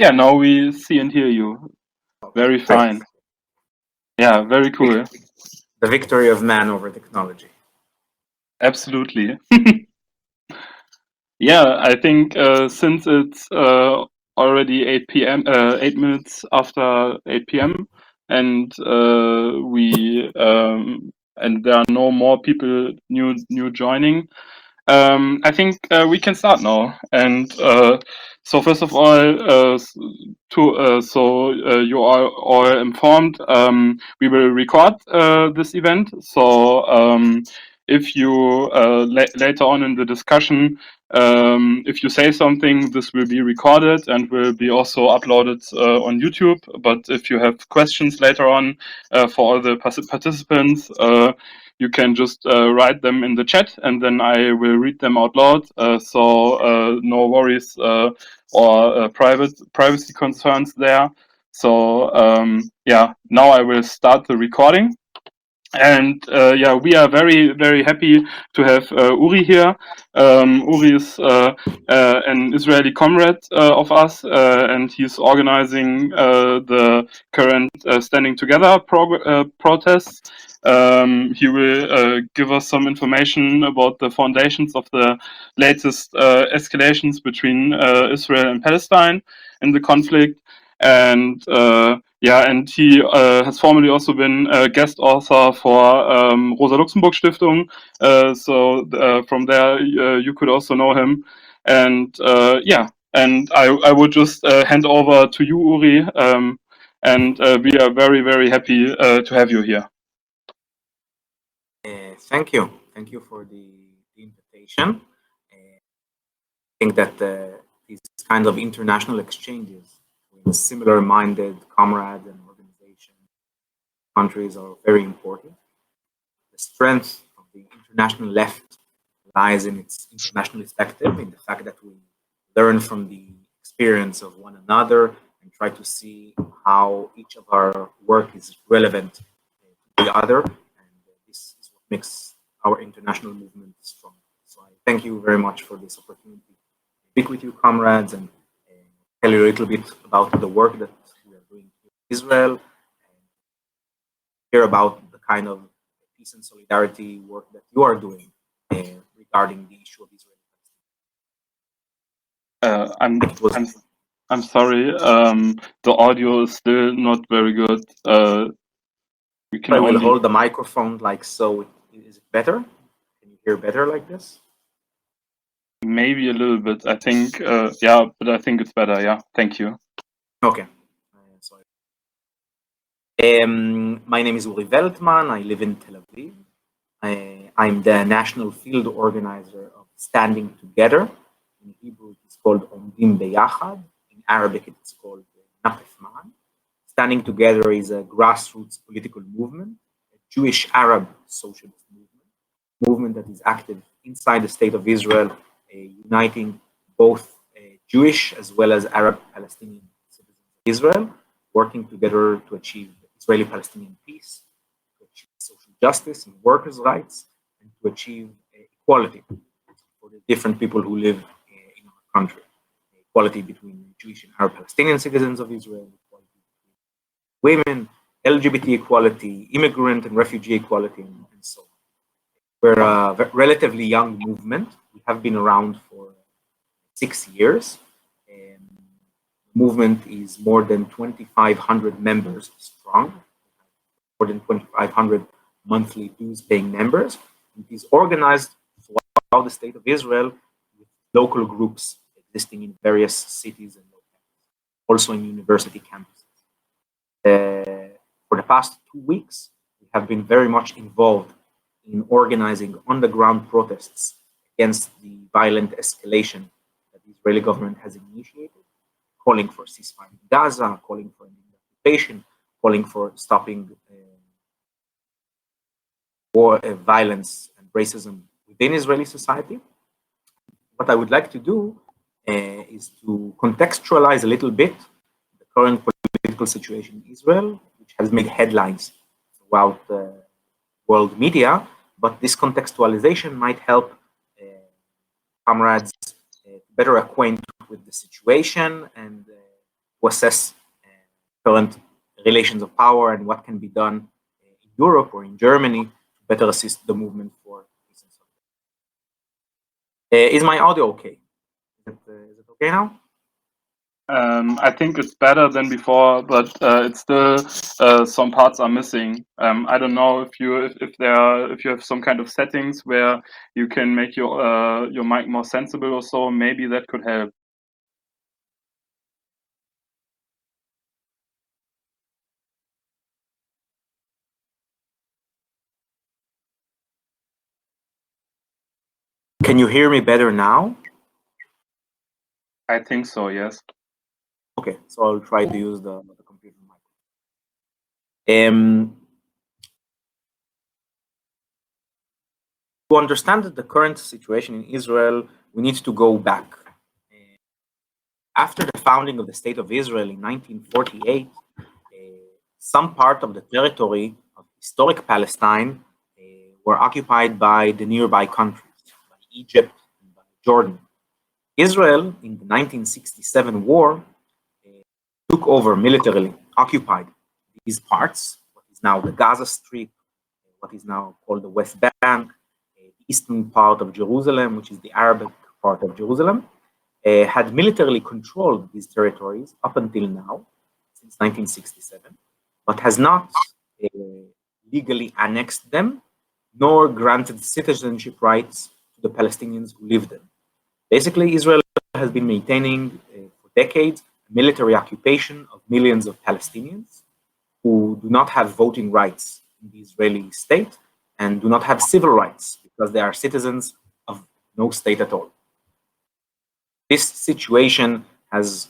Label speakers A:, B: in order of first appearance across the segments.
A: Yeah, now we see and hear you. Very fine. Yeah, very cool.
B: The victory of man over technology.
A: Absolutely. Yeah, I think since it's already 8 p.m., 8 minutes after 8 p.m., and and there are no more people new joining. I think we can start now. And so first of all, you are all informed. We will record this event. So if you later on in the discussion, if you say something, this will be recorded and will be also uploaded on YouTube. But if you have questions later on for all the participants, you can just write them in the chat, and then I will read them out loud. So no worries or privacy concerns there. So yeah, now I will start the recording. And yeah, we are very happy to have Uri here. Uri is an Israeli comrade of us, and he's organizing the current Standing Together protests. He will give us some information about the foundations of the latest escalations between Israel and Palestine in the conflict. And yeah, and he has formerly also been a guest author for rosa-luxemburg-stiftung. So from there, you could also know him. And yeah, and I would just hand over to you, Uri. And we are very happy to have you here.
B: Thank you. Thank you for the invitation. I think that these kind of international exchanges with similar-minded comrades and organizations, countries are very important. The strength of the international left lies in its international perspective, in the fact that we learn from the experience of one another and try to see how each of our work is relevant to the other. And this is what makes our international movement strong. So I thank you very much for this opportunity to speak with you, comrades, and tell you a little bit about the work that we are doing in Israel, and hear about the kind of peace and solidarity work that you are doing regarding the issue of Israel.
A: I'm sorry. The audio is still not very good.
B: We can I will hold the microphone like so. Is it better? Can you hear better like this?
A: Maybe a little bit. I think, yeah, but I think it's better. Yeah, thank you.
B: Okay. Sorry. My name is Uri Weltmann. I live in Tel Aviv. I'm the national field organizer of Standing Together. In Hebrew, it's called Omdim Beyachad. In Arabic, it's called Nafefman. Standing Together is a grassroots political movement, a Jewish Arab socialist movement that is active inside the state of Israel, uniting both Jewish as well as Arab Palestinian citizens of Israel, working together to achieve Israeli-Palestinian peace, to achieve social justice and workers' rights, and to achieve equality for the different people who live in our country. Equality between Jewish and Arab Palestinian citizens of Israel, equality between women, LGBT equality, immigrant and refugee equality, and so on. We're a relatively young movement. We have been around for 6 years. The movement is more than 2,500 members strong, more than 2,500 monthly dues-paying members. It is organized throughout the state of Israel with local groups existing in various cities and localities, also in university campuses. For the past 2 weeks, we have been very much involved in organizing on-the-ground protests against the violent escalation that the Israeli government has initiated, calling for ceasefire in Gaza, calling for an occupation, calling for stopping war, violence and racism within Israeli society. What I would like to do is to contextualize a little bit the current political situation in Israel, which has made headlines throughout the world media, but this contextualization might help comrades better acquaint with the situation and to assess current relations of power and what can be done in Europe or in Germany to better assist the movement for peace and solidarity. Is my audio okay? Is it okay now?
A: I think it's better than before, but it's still some parts are missing. I don't know if you have some kind of settings where you can make your mic more sensible or so. Maybe that could help.
B: Can you hear me better now?
A: I think so, yes.
B: Okay, so I'll try to use the computer mic. To understand the current situation in Israel, we need to go back. After the founding of the State of Israel in 1948, some part of the territory of historic Palestine were occupied by the nearby countries, by Egypt and by Jordan. Israel, in the 1967 war, took over militarily, occupied these parts, what is now the Gaza Strip, what is now called the West Bank, the eastern part of Jerusalem, which is the Arabic part of Jerusalem, had militarily controlled these territories up until now, since 1967, but has not legally annexed them, nor granted citizenship rights to the Palestinians who live there. Basically, Israel has been maintaining for decades a military occupation of millions of Palestinians who do not have voting rights in the Israeli state and do not have civil rights because they are citizens of no state at all. This situation has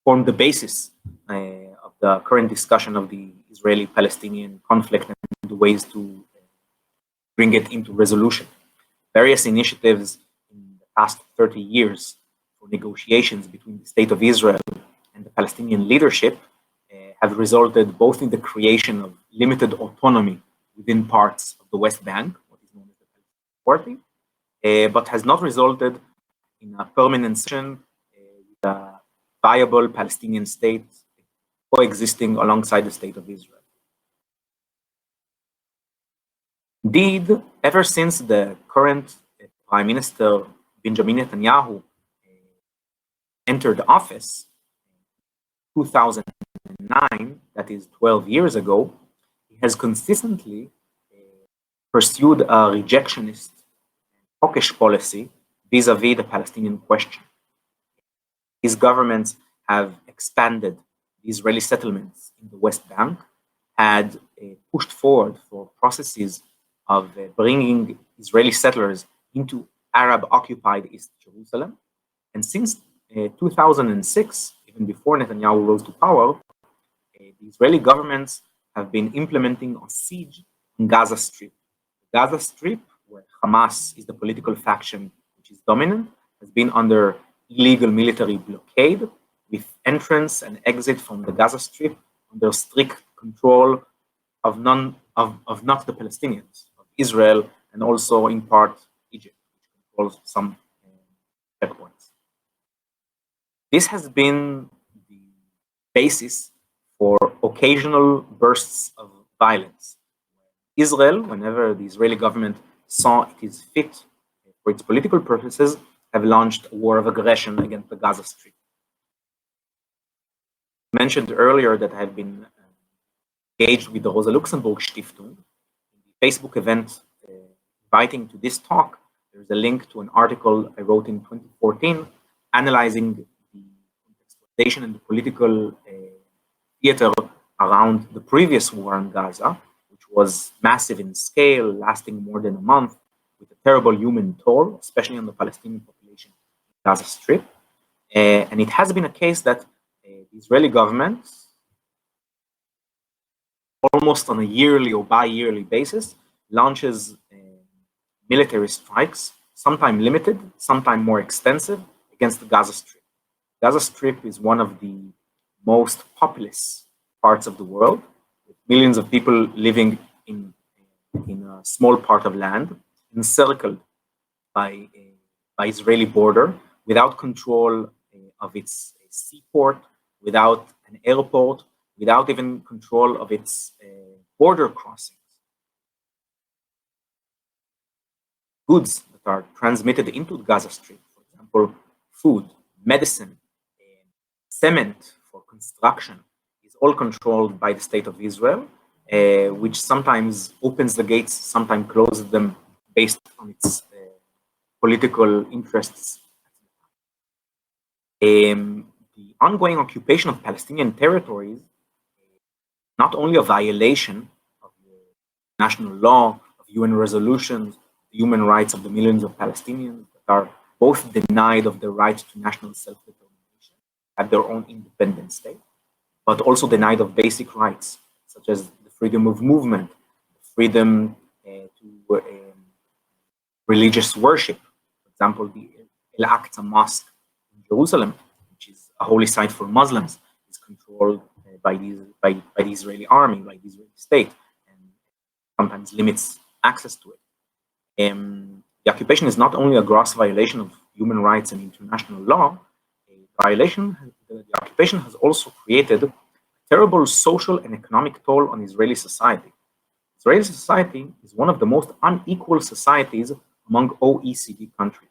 B: formed the basis of the current discussion of the Israeli-Palestinian conflict and the ways to bring it into resolution. Various initiatives in the past 30 years for negotiations between the State of Israel and the Palestinian leadership have resulted both in the creation of limited autonomy within parts of the West Bank, what is known as the Palestinian Authority, but has not resulted in a permanent solution with a viable Palestinian state coexisting alongside the State of Israel. Indeed, ever since the current Prime Minister Benjamin Netanyahu entered office in 2009, that is 12 years ago, he has consistently pursued a rejectionist hawkish policy vis-a-vis the Palestinian question. His governments have expanded the Israeli settlements in the West Bank, had pushed forward for processes of bringing Israeli settlers into Arab-occupied East Jerusalem. And since 2006, even before Netanyahu rose to power, the Israeli governments have been implementing a siege in Gaza Strip. The Gaza Strip, where Hamas is the political faction which is dominant, has been under illegal military blockade with entrance and exit from the Gaza Strip under strict control of not the Palestinians, of Israel, and also in part Egypt, which controls some checkpoints. This has been the basis for occasional bursts of violence. Israel, whenever the Israeli government saw it is fit for its political purposes, have launched a war of aggression against the Gaza Strip. I mentioned earlier that I have been engaged with the rosa-luxemburg-stiftung. In the Facebook event inviting to this talk, there's a link to an article I wrote in 2014 analyzing the exploitation and the political theater around the previous war in Gaza, which was massive in scale, lasting more than a month, with a terrible human toll, especially on the Palestinian population in Gaza Strip. And it has been a case that the Israeli government, almost on a yearly or bi-yearly basis, launches military strikes, sometimes limited, sometimes more extensive, against the Gaza Strip. Gaza Strip is one of the most populous parts of the world, with millions of people living in a small part of land, encircled by Israeli border, without control of its seaport, without an airport, without even control of its border crossings. Goods that are transmitted into the Gaza Strip, for example, food, medicine, cement for construction, is all controlled by the state of Israel, which sometimes opens the gates, sometimes closes them based on its political interests. The ongoing occupation of Palestinian territories, not only a violation of the national law, of UN resolutions, the human rights of the millions of Palestinians that are both denied of the right to national self-determination at their own independent state, but also denied of basic rights, such as the freedom of movement, the freedom to religious worship. For example, the Al-Aqsa Mosque in Jerusalem, which is a holy site for Muslims, is controlled by the Israeli army, by the Israeli state, and sometimes limits access to it. The occupation is not only a gross violation of human rights and international law, the occupation has also created a terrible social and economic toll on Israeli society. Israeli society is one of the most unequal societies among OECD countries.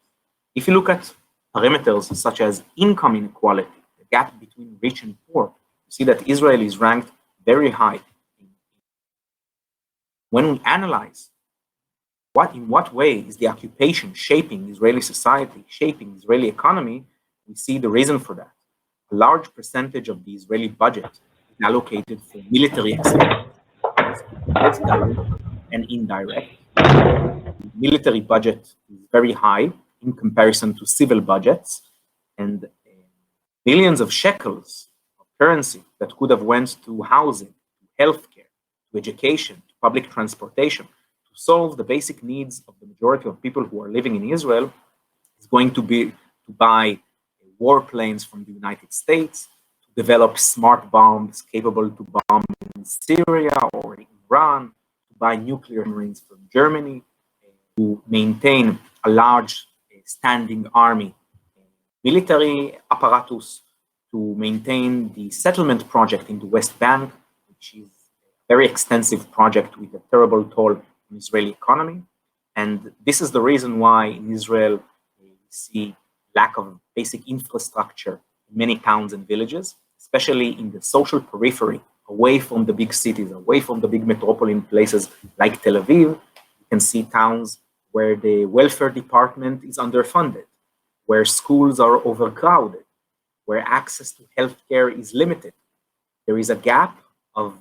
B: If you look at parameters such as income inequality, the gap between rich and poor, you see that Israel is ranked very high. When we analyze in what way is the occupation shaping Israeli society, shaping Israeli economy, we see the reason for that. A large percentage of the Israeli budget is allocated for military expenses, both direct and indirect. The military budget is very high in comparison to civil budgets, and billions of shekels of currency that could have went to housing, to healthcare, to education, to public transportation, to solve the basic needs of the majority of people who are living in Israel, is going to be to buy warplanes from the United States, to develop smart bombs capable to bomb in Syria or Iran, to buy nuclear submarines from Germany, to maintain a large standing army, military apparatus, to maintain the settlement project in the West Bank, which is a very extensive project with a terrible toll on the Israeli economy. And this is the reason why in Israel we see lack of basic infrastructure in many towns and villages, especially in the social periphery, away from the big cities, away from the big metropolitan places like Tel Aviv. You can see towns where the welfare department is underfunded, where schools are overcrowded, where access to healthcare is limited. There is a gap of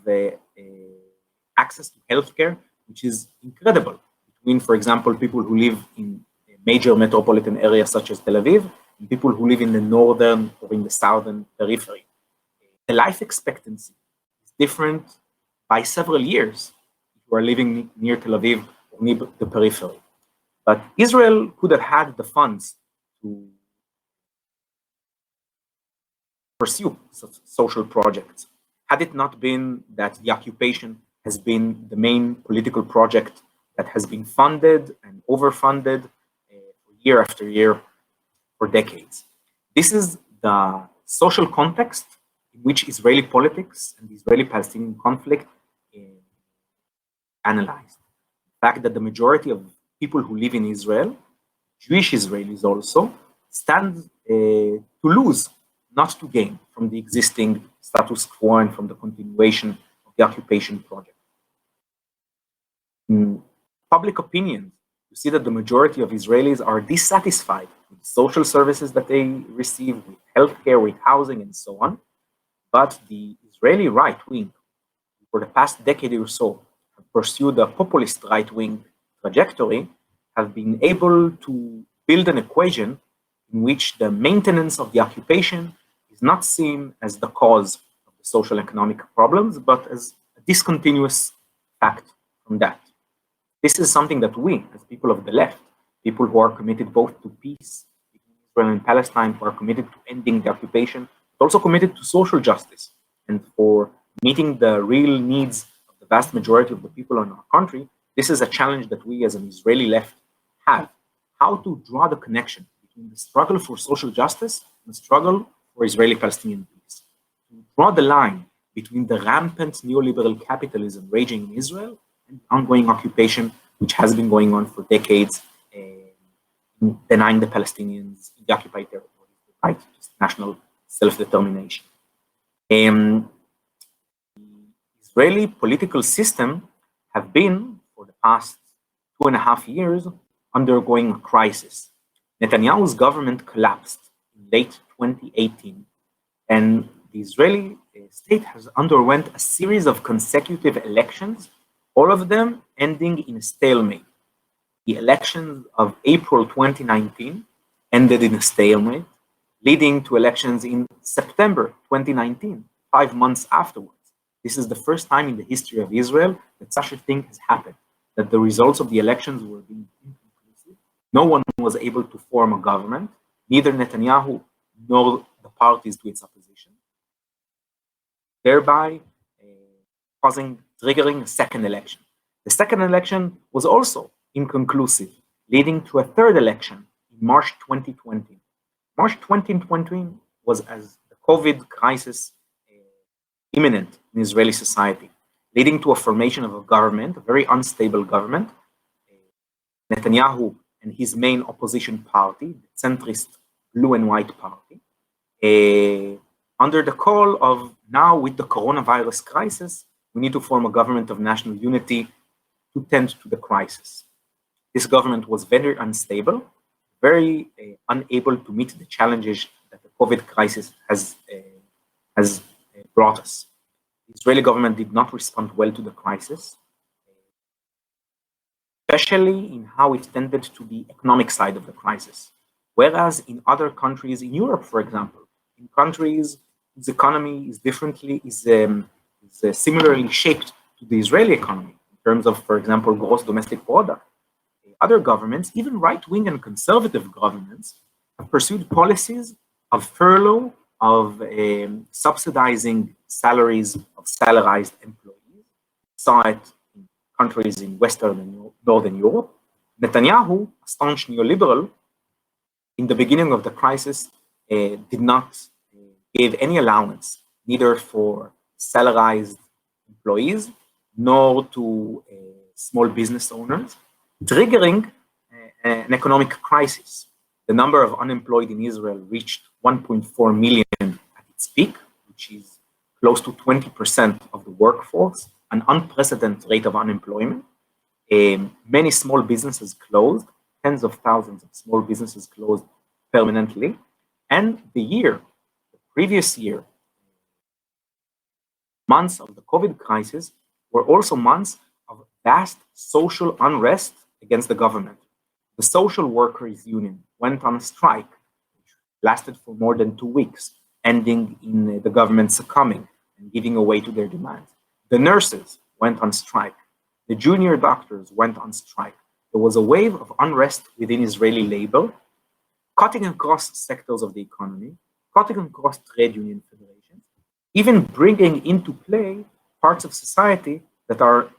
B: access to healthcare, which is incredible between, for example, people who live in major metropolitan areas such as Tel Aviv and people who live in the northern or in the southern periphery. The life expectancy is different by several years if you are living near Tel Aviv or near the periphery. But Israel could have had the funds to pursue social projects, had it not been that the occupation has been the main political project that has been funded and overfunded year after year for decades. This is the social context in which Israeli politics and the Israeli-Palestinian conflict analyzed. The fact that the majority of people who live in Israel, Jewish Israelis also, stand to lose, not to gain, from the existing status quo and from the continuation of the occupation project. In public opinion, you see that the majority of Israelis are dissatisfied with social services that they receive, with healthcare, with housing, and so on. But the Israeli right wing, for the past decade or so, have pursued a populist right wing trajectory, have been able to build an equation in which the maintenance of the occupation is not seen as the cause of the social economic problems, but as a discontinuous fact from that. This is something that we, as people of the left, people who are committed both to peace between Israel and Palestine, who are committed to ending the occupation, but also committed to social justice and for meeting the real needs of the vast majority of the people in our country, this is a challenge that we as an Israeli left have. How to draw the connection between the struggle for social justice and the struggle for Israeli-Palestinian peace, to draw the line between the rampant neoliberal capitalism raging in Israel and the ongoing occupation, which has been going on for decades, denying the Palestinians in the occupied territories the right to national self-determination. The Israeli political system have been, for the past 2.5 years, undergoing a crisis. Netanyahu's government collapsed in late 2018, and the Israeli state has underwent a series of consecutive elections, all of them ending in a stalemate. The elections of April 2019 ended in a stalemate, leading to elections in September 2019, 5 months afterwards. This is the first time in the history of Israel that such a thing has happened, that the results of the elections were being inconclusive. No one was able to form a government, neither Netanyahu nor the parties to its opposition, thereby triggering a second election. The second election was also inconclusive, leading to a third election in March 2020. March 2020 was as the COVID crisis imminent in Israeli society, leading to a formation of a government, a very unstable government. Netanyahu and his main opposition party, the centrist Blue and White Party, under the call of now with the coronavirus crisis, we need to form a government of national unity to tend to the crisis. This government was very unstable, very unable to meet the challenges that the COVID crisis has brought us. The Israeli government did not respond well to the crisis, especially in how it tended to the economic side of the crisis. Whereas in other countries, in Europe, for example, in countries whose economy is similarly shaped to the Israeli economy in terms of, for example, gross domestic product, other governments, even right-wing and conservative governments, have pursued policies of furlough, of subsidizing salaries of salarized employees. Saw it in countries in Western and Northern Europe. Netanyahu, a staunch neoliberal, in the beginning of the crisis, did not give any allowance, neither for salarized employees nor to small business owners, triggering an economic crisis. The number of unemployed in Israel reached 1.4 million at its peak, which is close to 20% of the workforce, an unprecedented rate of unemployment. Many small businesses closed, tens of thousands of small businesses closed permanently. And the previous year, months of the COVID crisis were also months of vast social unrest against the government. The social workers union went on a strike, which lasted for more than 2 weeks, ending in the government succumbing and giving away to their demands. The nurses went on strike. The junior doctors went on strike. There was a wave of unrest within Israeli labor, cutting across sectors of the economy, cutting across trade union federations, even bringing into play parts of society that are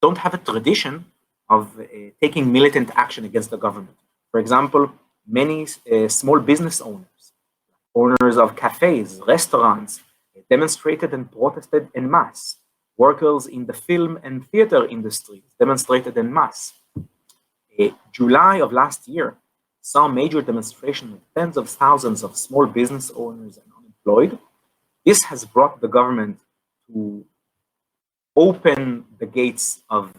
B: don't have a tradition of taking militant action against the government. For example, many small business owners of cafes, restaurants, demonstrated and protested en masse. Workers in the film and theater industries demonstrated en masse. July of last year saw major demonstration of tens of thousands of small business owners and unemployed. This has brought the government to open the gates of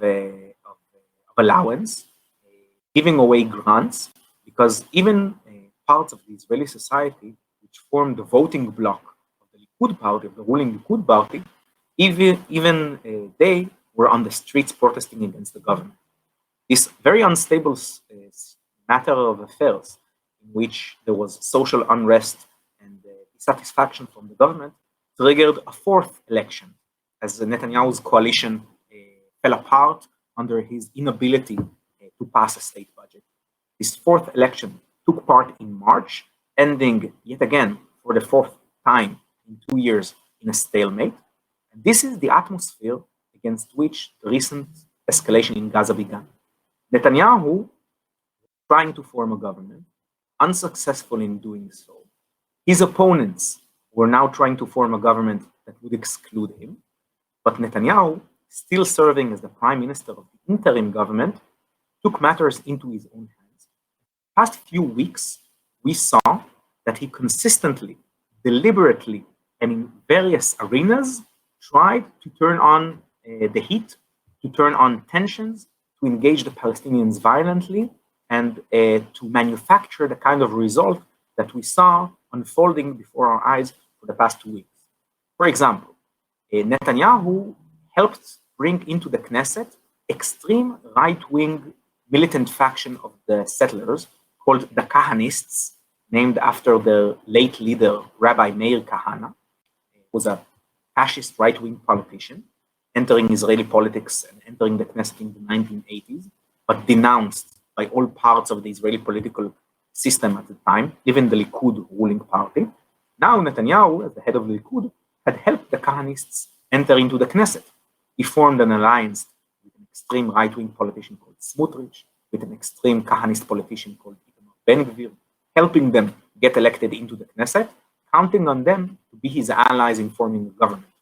B: allowance, giving away grants, because even parts of the Israeli society, which form the voting bloc of the Likud party, of the ruling Likud party, even they were on the streets protesting against the government. This very unstable matter of affairs, in which there was social unrest and dissatisfaction from the government, triggered a fourth election, as Netanyahu's coalition fell apart under his inability to pass a state budget. This fourth election took part in March, ending yet again for the fourth time in 2 years in a stalemate. And this is the atmosphere against which the recent escalation in Gaza began. Netanyahu, trying to form a government, unsuccessful in doing so. His opponents were now trying to form a government that would exclude him, but Netanyahu, still serving as the prime minister of the interim government, took matters into his own hands. Past few weeks, we saw that he consistently, deliberately, and in various arenas tried to turn on the heat, to turn on tensions, to engage the Palestinians violently, and to manufacture the kind of result that we saw unfolding before our eyes for the past 2 weeks. For example, Netanyahu helped bring into the Knesset extreme right-wing militant faction of the settlers called the Kahanists, named after their late leader, Rabbi Meir Kahana, who was a fascist right-wing politician, entering Israeli politics and entering the Knesset in the 1980s, but denounced by all parts of the Israeli political system at the time, even the Likud ruling party. Now Netanyahu, as the head of the Likud, had helped the Kahanists enter into the Knesset. He formed an alliance with an extreme right-wing politician called Smotrich, with an extreme Kahanist politician called Itamar Ben-Gvir, helping them get elected into the Knesset, counting on them to be his allies in forming a government.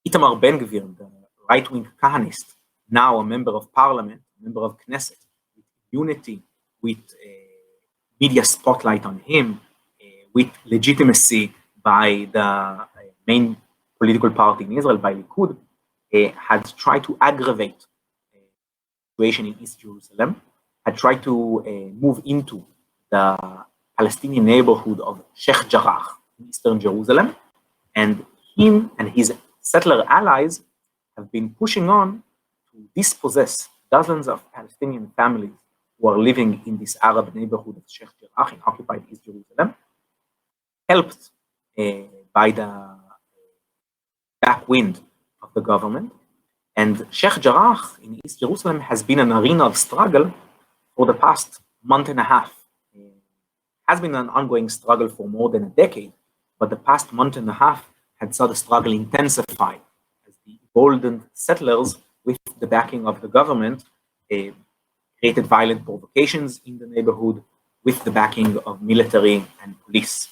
B: Itamar Ben-Gvir, the right-wing Kahanist, now a member of parliament, a member of Knesset, with unity, with media spotlight on him, with legitimacy by the main political party in Israel, by Likud, had tried to aggravate the situation in East Jerusalem, had tried to move into the Palestinian neighborhood of Sheikh Jarrah in Eastern Jerusalem, and him and his settler allies have been pushing on to dispossess dozens of Palestinian families who are living in this Arab neighborhood of Sheikh Jarrah in occupied East Jerusalem, helped by the backwind of the government. And Sheikh Jarrah in East Jerusalem has been an arena of struggle for the past month and a half. It has been an ongoing struggle for more than a decade, but the past month and a half had saw the struggle intensify as the emboldened settlers, with the backing of the government, created violent provocations in the neighborhood with the backing of military and police.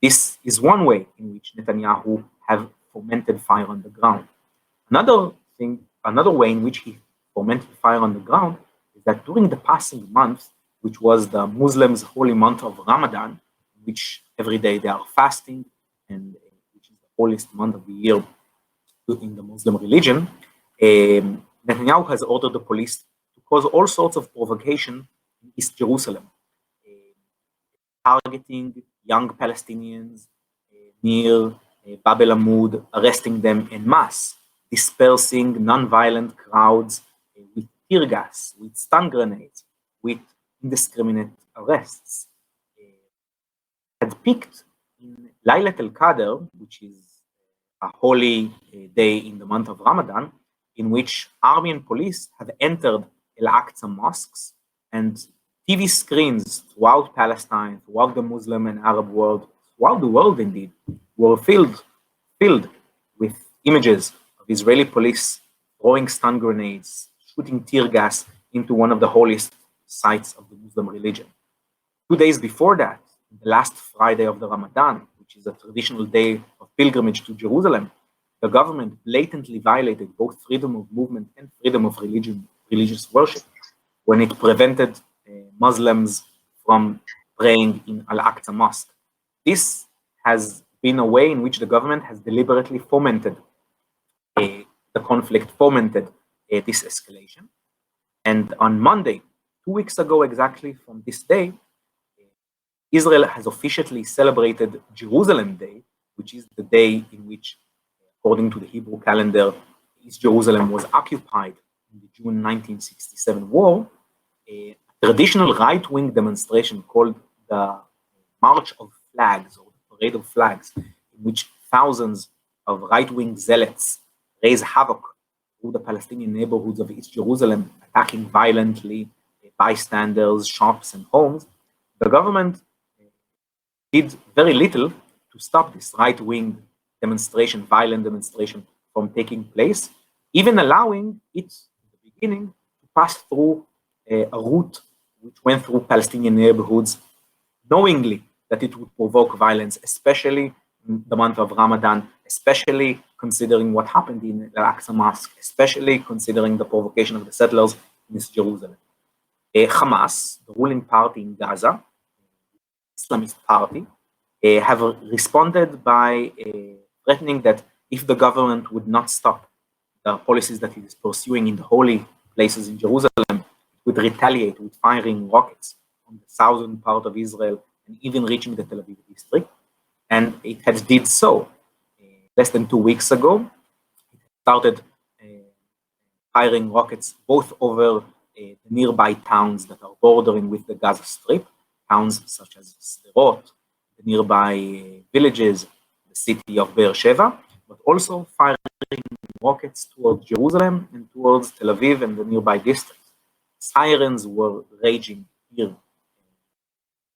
B: This is one way in which Netanyahu have fomented fire on the ground. Another way in which he fomented fire on the ground is that during the passing month, which was the Muslims' holy month of Ramadan, in which every day they are fasting, and which is the holiest month of the year in the Muslim religion, Netanyahu has ordered the police to cause all sorts of provocation in East Jerusalem, targeting young Palestinians near Bab el-Amud, arresting them en masse, dispersing non-violent crowds with tear gas, with stun grenades, with indiscriminate arrests. Had peaked in Laylat al-Qadr, which is a holy day in the month of Ramadan, in which army and police have entered Al-Aqsa mosques, and TV screens throughout Palestine, throughout the Muslim and Arab world, throughout the world indeed, were filled with images of Israeli police throwing stun grenades, shooting tear gas into one of the holiest sites of the Muslim religion. 2 days before that, the last Friday of the Ramadan, which is a traditional day of pilgrimage to Jerusalem, the government blatantly violated both freedom of movement and freedom of religious worship when it prevented Muslims from praying in Al-Aqsa Mosque. This has been a way in which the government has deliberately fomented the conflict, fomented this escalation. And on Monday, 2 weeks ago exactly from this day, Israel has officially celebrated Jerusalem Day, which is the day in which, according to the Hebrew calendar, East Jerusalem was occupied in the June 1967 war. A traditional right-wing demonstration called the March of Flags, or the Parade of Flags, in which thousands of right-wing zealots raise havoc through the Palestinian neighborhoods of East Jerusalem, attacking violently bystanders, shops, and homes. The government did very little to stop this right-wing demonstration, violent demonstration, from taking place, even allowing it, in the beginning, to pass through a route which went through Palestinian neighborhoods knowingly that it would provoke violence, especially in the month of Ramadan, especially considering what happened in the Al-Aqsa Mosque, especially considering the provocation of the settlers in East Jerusalem. Hamas, the ruling party in Gaza, Islamist party, have responded by threatening that if the government would not stop the policies that it is pursuing in the holy places in Jerusalem, it would retaliate with firing rockets on the southern part of Israel and even reaching the Tel Aviv district. And it had did so less than 2 weeks ago. It started firing rockets both over the nearby towns that are bordering with the Gaza Strip, towns such as Sderot, the nearby villages, the city of Be'er Sheva, but also firing rockets towards Jerusalem and towards Tel Aviv and the nearby districts. Sirens were raging here,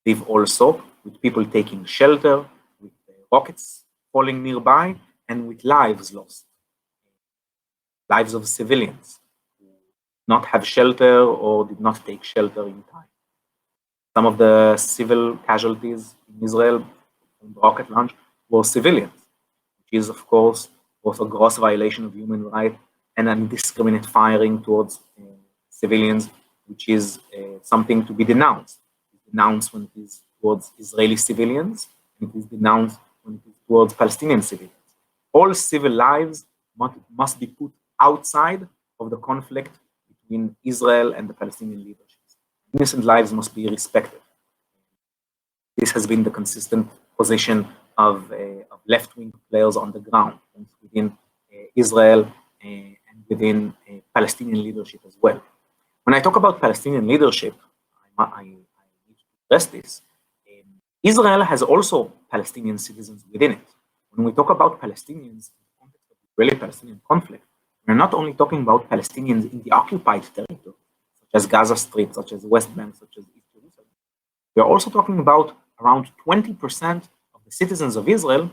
B: Aviv also, with people taking shelter, with rockets falling nearby, and with lives lost. Lives of civilians who did not have shelter or did not take shelter in time. Some of the civil casualties in Israel from the rocket launch were civilians, which is, of course, both a gross violation of human rights and an indiscriminate firing towards civilians, which is something to be denounced. It's denounced when it is towards Israeli civilians, and it is denounced when it is towards Palestinian civilians. All civil lives must be put outside of the conflict between Israel and the Palestinian leaderships. Innocent lives must be respected. This has been the consistent position of left-wing players on the ground, within Israel and within Palestinian leadership as well. When I talk about Palestinian leadership, I need to address this. Israel has also Palestinian citizens within it. When we talk about Palestinians in the context of the Israeli-Palestinian conflict, we're not only talking about Palestinians in the occupied territory, such as Gaza Strip, such as West Bank, such as East Jerusalem. We're also talking about around 20% of the citizens of Israel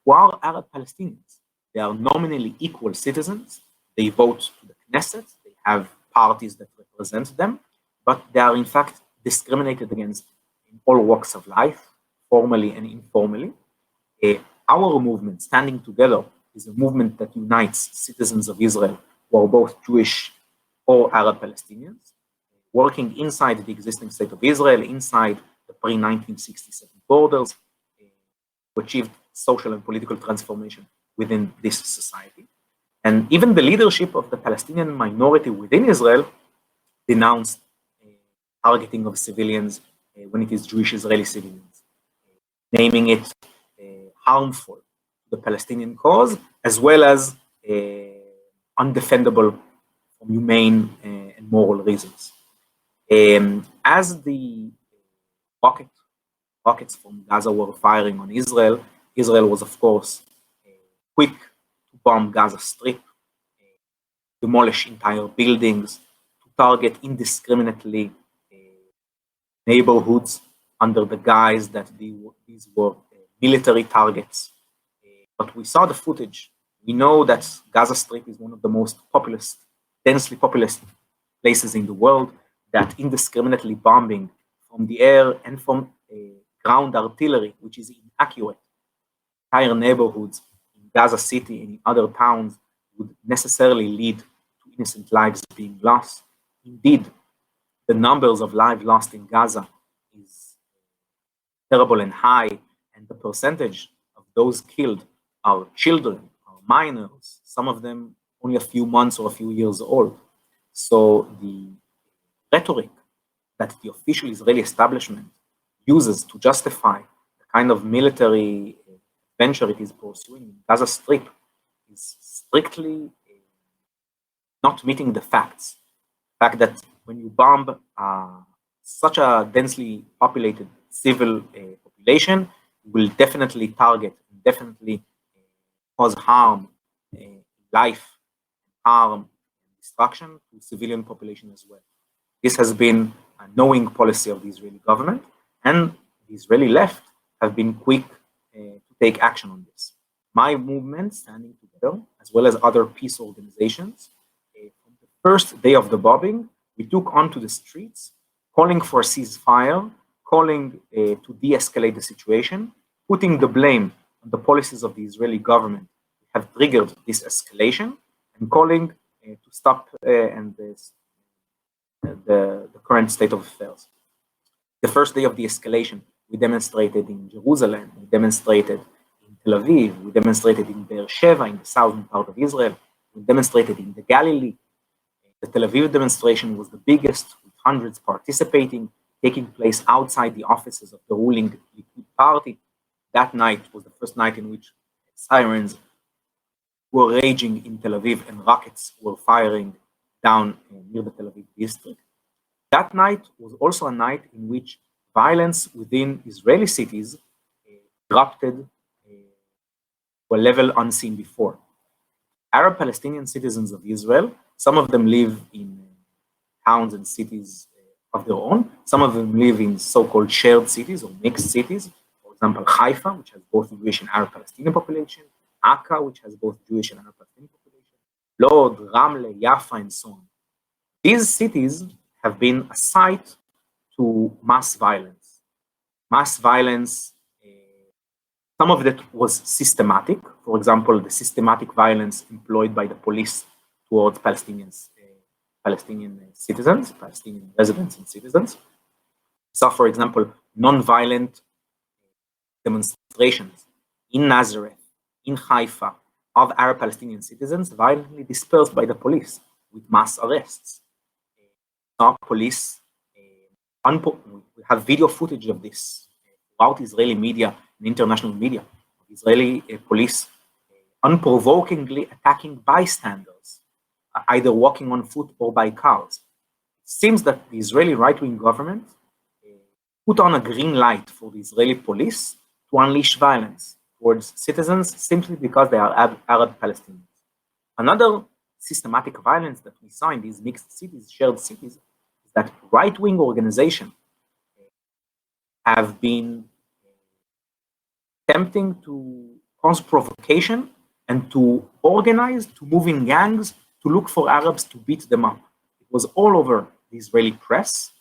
B: who are Arab Palestinians. They are nominally equal citizens. They vote to the Knesset. They have parties that represent them, but they are in fact discriminated against in all walks of life, formally and informally. Our movement, Standing Together, is a movement that unites citizens of Israel who are both Jewish or Arab Palestinians, working inside the existing state of Israel, inside the pre-1967 borders, to achieve social and political transformation within this society. And even the leadership of the Palestinian minority within Israel denounced targeting of civilians when it is Jewish Israeli civilians, naming it harmful to the Palestinian cause, as well as undefendable from humane and moral reasons. As the rockets from Gaza were firing on Israel, Israel was, of course, quick to bomb Gaza Strip, demolish entire buildings, to target indiscriminately neighborhoods under the guise that these were military targets. But we saw the footage. We know that Gaza Strip is one of the most populous, densely populous places in the world, that indiscriminately bombing from the air and from ground artillery, which is inaccurate, entire neighborhoods in Gaza City and in other towns would necessarily lead to innocent lives being lost. Indeed, the numbers of lives lost in Gaza is terrible and high, and the percentage of those killed are children, are minors, some of them only a few months or a few years old. So the rhetoric that the official Israeli establishment uses to justify the kind of military venture it is pursuing in Gaza Strip is strictly not meeting the facts. The fact that when you bomb such a densely populated civil population, you will definitely target and definitely cause harm, life, harm, and destruction to civilian population as well. This has been a knowing policy of the Israeli government, and the Israeli left have been quick to take action on this. My movement, Standing Together, as well as other peace organizations, from the first day of the bombing, we took onto the streets calling for a ceasefire, calling to de-escalate the situation, putting the blame on the policies of the Israeli government that have triggered this escalation, and calling to stop the current state of affairs. The first day of the escalation, we demonstrated in Jerusalem, we demonstrated in Tel Aviv, we demonstrated in Be'er Sheva, in the southern part of Israel, we demonstrated in the Galilee. The Tel Aviv demonstration was the biggest, with hundreds participating, taking place outside the offices of the ruling Likud party. That night was the first night in which sirens were raging in Tel Aviv and rockets were firing down near the Tel Aviv district. That night was also a night in which violence within Israeli cities erupted to a level unseen before. Arab Palestinian citizens of Israel, some of them live in towns and cities of their own. Some of them live in so-called shared cities or mixed cities. For example, Haifa, which has both Jewish and Arab Palestinian population. Akka, which has both Jewish and Arab Palestinian population. Lod, Ramle, Jaffa, and so on. These cities have been a site to mass violence. Mass violence, some of that was systematic. For example, the systematic violence employed by the police towards Palestinians, Palestinian citizens, Palestinian residents and citizens. So, for example, non-violent demonstrations in Nazareth, in Haifa, of Arab Palestinian citizens violently dispersed by the police with mass arrests. Our police, we have video footage of this throughout Israeli media and international media, of Israeli police unprovokingly attacking bystanders, either walking on foot or by cars. It seems that the Israeli right-wing government put on a green light for the Israeli police to unleash violence towards citizens simply because they are Arab Palestinians. Another systematic violence that we saw in these mixed cities, shared cities, is that right-wing organizations have been attempting to cause provocation and to organize, to move in gangs, to look for Arabs to beat them up. It was all over the Israeli press,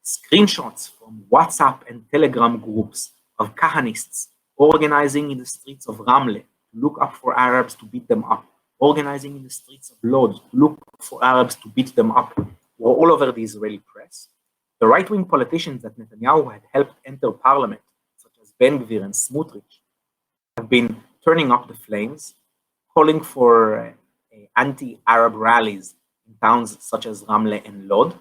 B: screenshots from WhatsApp and Telegram groups of Kahanists organizing in the streets of Ramle to look up for Arabs to beat them up, organizing in the streets of Lod to look for Arabs to beat them up, were all over the Israeli press. The right-wing politicians that Netanyahu had helped enter parliament, such as Ben Gvir and Smotrich, have been turning up the flames, calling for anti-Arab rallies in towns such as Ramle and Lod,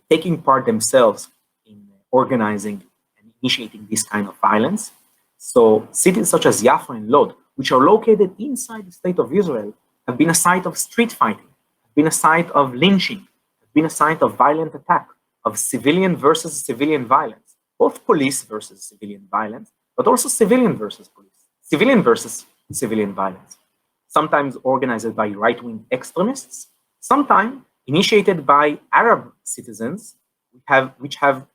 B: taking part themselves in organizing and initiating this kind of violence. So cities such as Jaffa and Lod, which are located inside the state of Israel, have been a site of street fighting, have been a site of lynching, have been a site of violent attack, of civilian versus civilian violence, both police versus civilian violence, but also civilian versus police, civilian versus civilian violence, sometimes organized by right-wing extremists, sometimes initiated by Arab citizens which have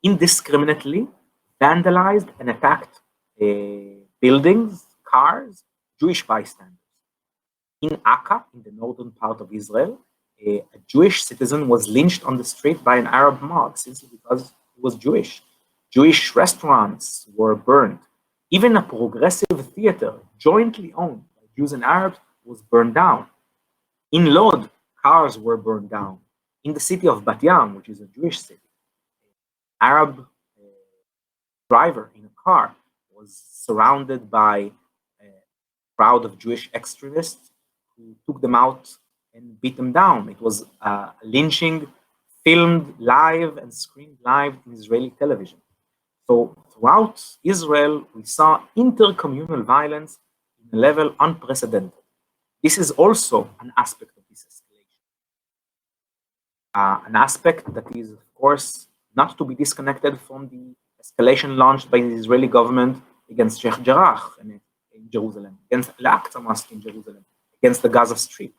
B: indiscriminately vandalized and attacked buildings, cars, Jewish bystanders. In Akka, in the northern part of Israel, a Jewish citizen was lynched on the street by an Arab mob simply because he was Jewish. Jewish restaurants were burned. Even a progressive theater jointly owned by Jews and Arabs was burned down. In Lod, cars were burned down. In the city of Bat Yam, which is a Jewish city, an Arab driver in a car was surrounded by a crowd of Jewish extremists who took them out and beat them down. It was a lynching filmed live and screened live in Israeli television. So throughout Israel, we saw intercommunal violence in a level unprecedented. This is also an aspect of this escalation. An aspect that is, of course, not to be disconnected from the escalation launched by the Israeli government against Sheikh Jarrah in Jerusalem, against Al-Aqsa Mosque in Jerusalem, against the Gaza Strip.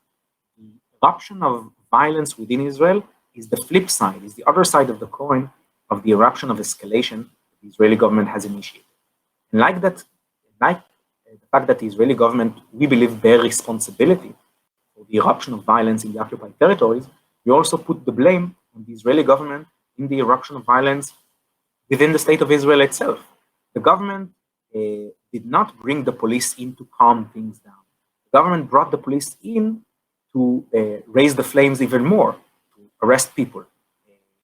B: The eruption of violence within Israel is the flip side, is the other side of the coin of the eruption of escalation the Israeli government has initiated. And like that, like the fact that the Israeli government, we believe, bear responsibility for the eruption of violence in the occupied territories, we also put the blame on the Israeli government in the eruption of violence within the state of Israel itself. The government did not bring the police in to calm things down. The government brought the police in to raise the flames even more, to arrest people,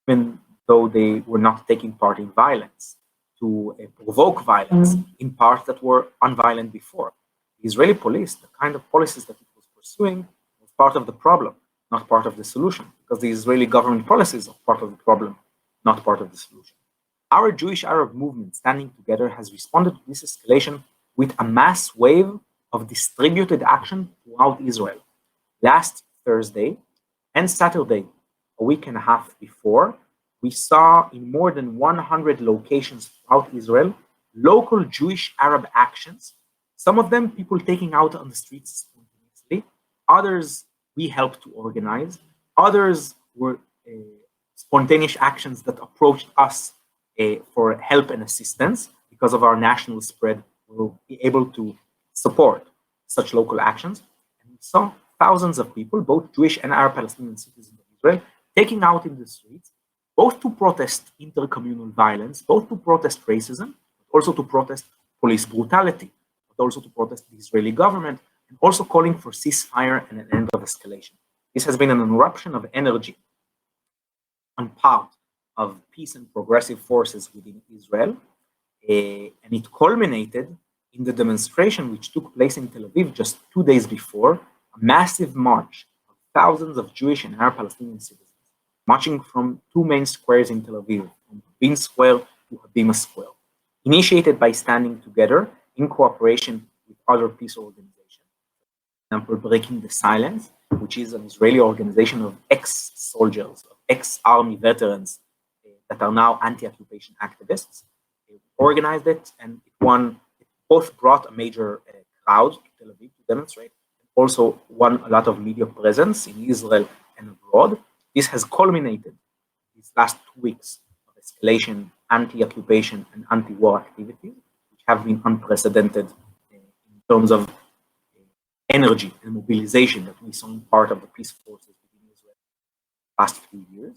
B: even though they were not taking part in violence, to provoke violence in parts that were unviolent before. The Israeli police, the kind of policies that it was pursuing, was part of the problem, not part of the solution, because the Israeli government policies are part of the problem, not part of the solution. Our Jewish Arab movement, Standing Together, has responded to this escalation with a mass wave of distributed action throughout Israel. Last Thursday and Saturday, a week and a half before, we saw in more than 100 locations throughout Israel local Jewish Arab actions. Some of them people taking out on the streets spontaneously, others we helped to organize, others were spontaneous actions that approached us for help and assistance. Because of our national spread, we will be able to support such local actions. And we saw thousands of people, both Jewish and Arab Palestinian citizens of Israel, taking out in the streets, both to protest intercommunal violence, both to protest racism, but also to protest police brutality, but also to protest the Israeli government, and also calling for ceasefire and an end of escalation. This has been an eruption of energy on part of peace and progressive forces within Israel, and it culminated in the demonstration which took place in Tel Aviv just 2 days before, a massive march of thousands of Jewish and Arab Palestinian citizens, marching from two main squares in Tel Aviv, from Rabin Square to Habima Square, initiated by Standing Together in cooperation with other peace organizations. For example, Breaking the Silence, which is an Israeli organization of ex-soldiers, of ex-army veterans that are now anti-occupation activists. They organized it, and it both brought a major crowd to Tel Aviv to demonstrate, and also won a lot of media presence in Israel and abroad. This has culminated these last 2 weeks of escalation, anti-occupation, and anti-war activities, which have been unprecedented in terms of energy and mobilization that we saw in part of the peace forces within Israel the past few years.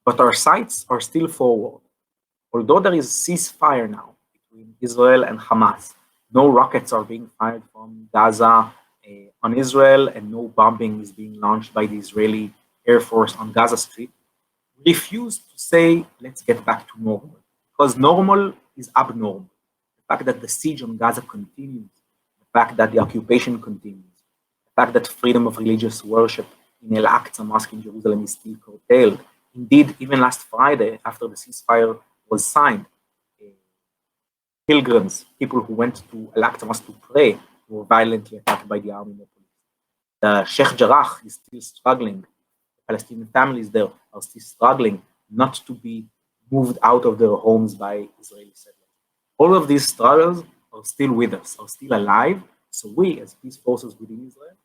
B: But our sights are still forward. Although there is ceasefire now between Israel and Hamas, no rockets are being fired from Gaza on Israel, and no bombing is being launched by the Israeli Air Force on Gaza Strip, we refuse to say, let's get back to normal, because normal is abnormal. The fact that the siege on Gaza continues, the fact that the occupation continues, the fact that freedom of religious worship in Al-Aqsa Mosque in Jerusalem is still curtailed. Indeed, even last Friday, after the ceasefire was signed, pilgrims, people who went to Al-Aqsa Mosque to pray, were violently attacked by the army and the police. The Sheikh Jarrah is still struggling. The Palestinian families there are still struggling not to be moved out of their homes by Israeli settlers. All of these struggles are still with us, are still alive. So we, as peace forces within Israel,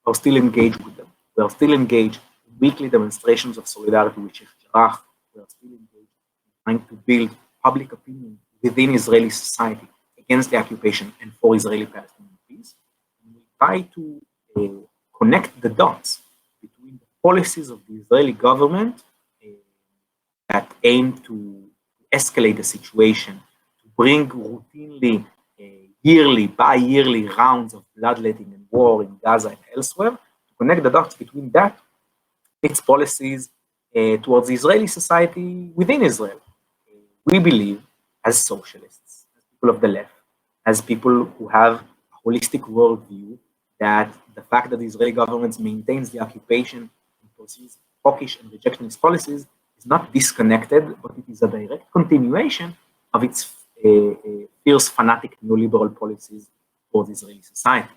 B: are still engaged with them. We are still engaged in weekly demonstrations of solidarity with Sheikh Jarrah. We are still engaged in trying to build public opinion within Israeli society against the occupation and for Israeli-Palestinian peace. And we try to connect the dots between the policies of the Israeli government that aim to escalate the situation, to bring routinely, yearly, bi-yearly rounds of bloodletting and war in Gaza and elsewhere, to connect the dots between that, its policies towards the Israeli society within Israel. We believe, as socialists, as people of the left, as people who have a holistic worldview, that the fact that the Israeli government maintains the occupation and pursues hawkish and rejectionist policies is not disconnected, but it is a direct continuation of its fierce, fanatic neoliberal policies towards Israeli society.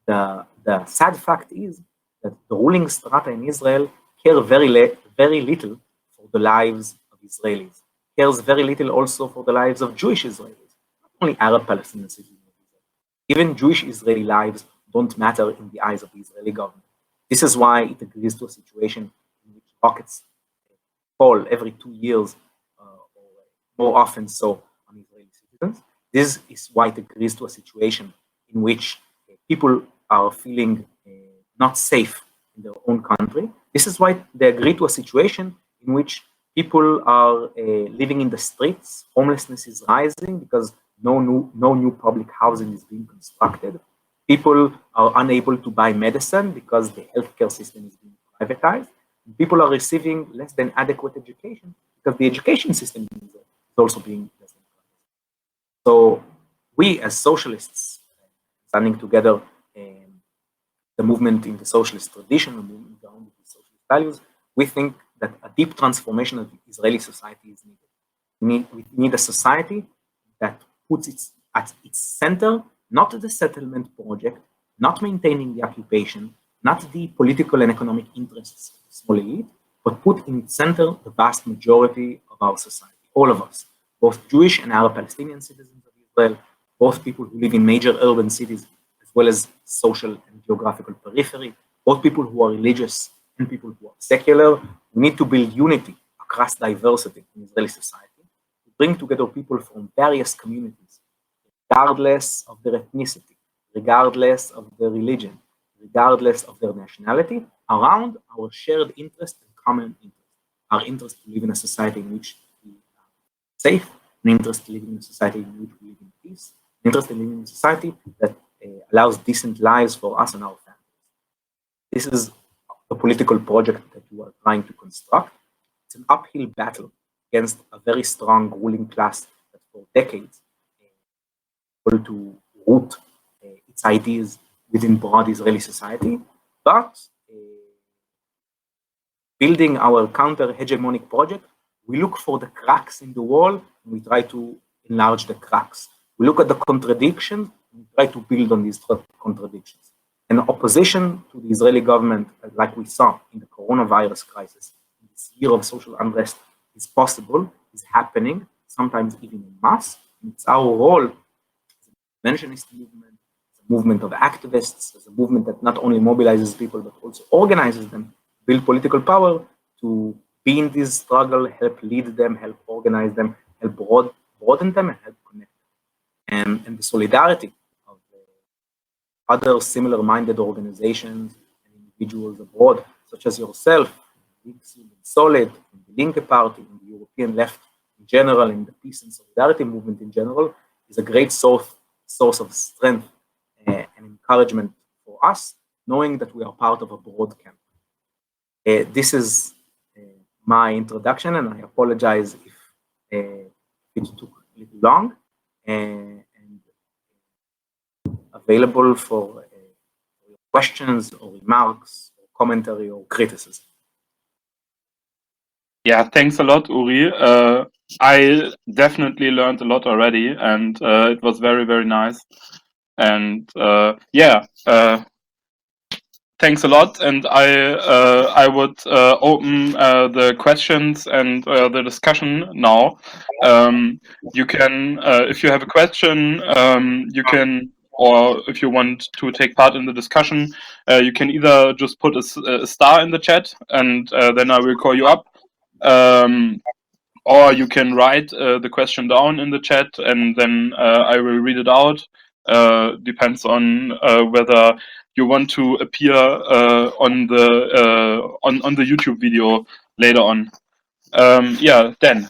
B: The sad fact is that the ruling strata in Israel care very little for the lives of Israelis, cares very little also for the lives of Jewish Israelis, not only Arab Palestinian citizens of Israel. Even Jewish Israeli lives don't matter in the eyes of the Israeli government. This is why it agrees to a situation in which rockets fall every 2 years, or more often so, on Israeli citizens. This is why it agrees to a situation in which people are feeling not safe in their own country. This is why they agree to a situation in which people are living in the streets. Homelessness is rising because no new public housing is being constructed. People are unable to buy medicine because the healthcare system is being privatized. People are receiving less than adequate education because the education system is also being less than privatized. So we as socialists, standing together, the movement in the socialist tradition, the movement around the socialist values, we think that a deep transformation of Israeli society is needed. We need a society that puts it at its center, not the settlement project, not maintaining the occupation, not the political and economic interests of the small elite, but put in its center the vast majority of our society, all of us, both Jewish and Arab Palestinian citizens of Israel, both people who live in major urban cities, as well as social and geographical periphery, both people who are religious and people who are secular. We need to build unity across diversity in Israeli society, to bring together people from various communities, regardless of their ethnicity, regardless of their religion, regardless of their nationality, around our shared interest and common interest. Our interest to live in a society in which we are safe, an interest to live in a society in which we live in peace, an interest in living in a society that allows decent lives for us and our families. This is a political project that you are trying to construct. It's an uphill battle against a very strong ruling class that for decades able to root its ideas within broad Israeli society, but building our counter-hegemonic project, we look for the cracks in the wall and we try to enlarge the cracks. We look at the contradictions and we try to build on these contradictions. And opposition to the Israeli government, like we saw in the coronavirus crisis, in this year of social unrest, is possible, is happening, sometimes even in mass. And it's our role as a interventionist movement, as a movement of activists, as a movement that not only mobilizes people, but also organizes them, build political power to be in this struggle, help lead them, help organize them, help broaden them, and help connect them. And the solidarity of other similar-minded organizations and individuals abroad, such as yourself, Solid, the Linke Party, and the European left in general, and the peace and solidarity movement in general, is a great source of strength and encouragement for us, knowing that we are part of a broad camp. This is my introduction, and I apologize if it took a little long, and available for questions or remarks or commentary or criticism.
A: Yeah, thanks a lot, Uri. I definitely learned a lot already, and it was very, very nice. And thanks a lot. And I would open the questions and the discussion now. You can, if you have a question, you can, or if you want to take part in the discussion, you can either just put a star in the chat, and then I will call you up. Or you can write the question down in the chat, and then I will read it out. Depends on whether you want to appear on the YouTube video later on. Yeah, Dan.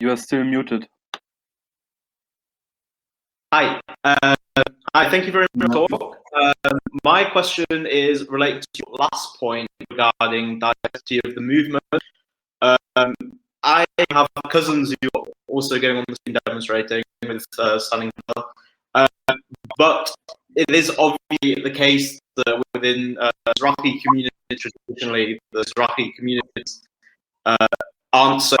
A: You are still muted.
C: Hi. Hi, thank you very much for the talk. My question is related to your last point regarding diversity of the movement. I have cousins who are also going on the scene demonstrating with standing up. But it is obviously the case that within Mizrahi community, traditionally, the Mizrahi communities aren't so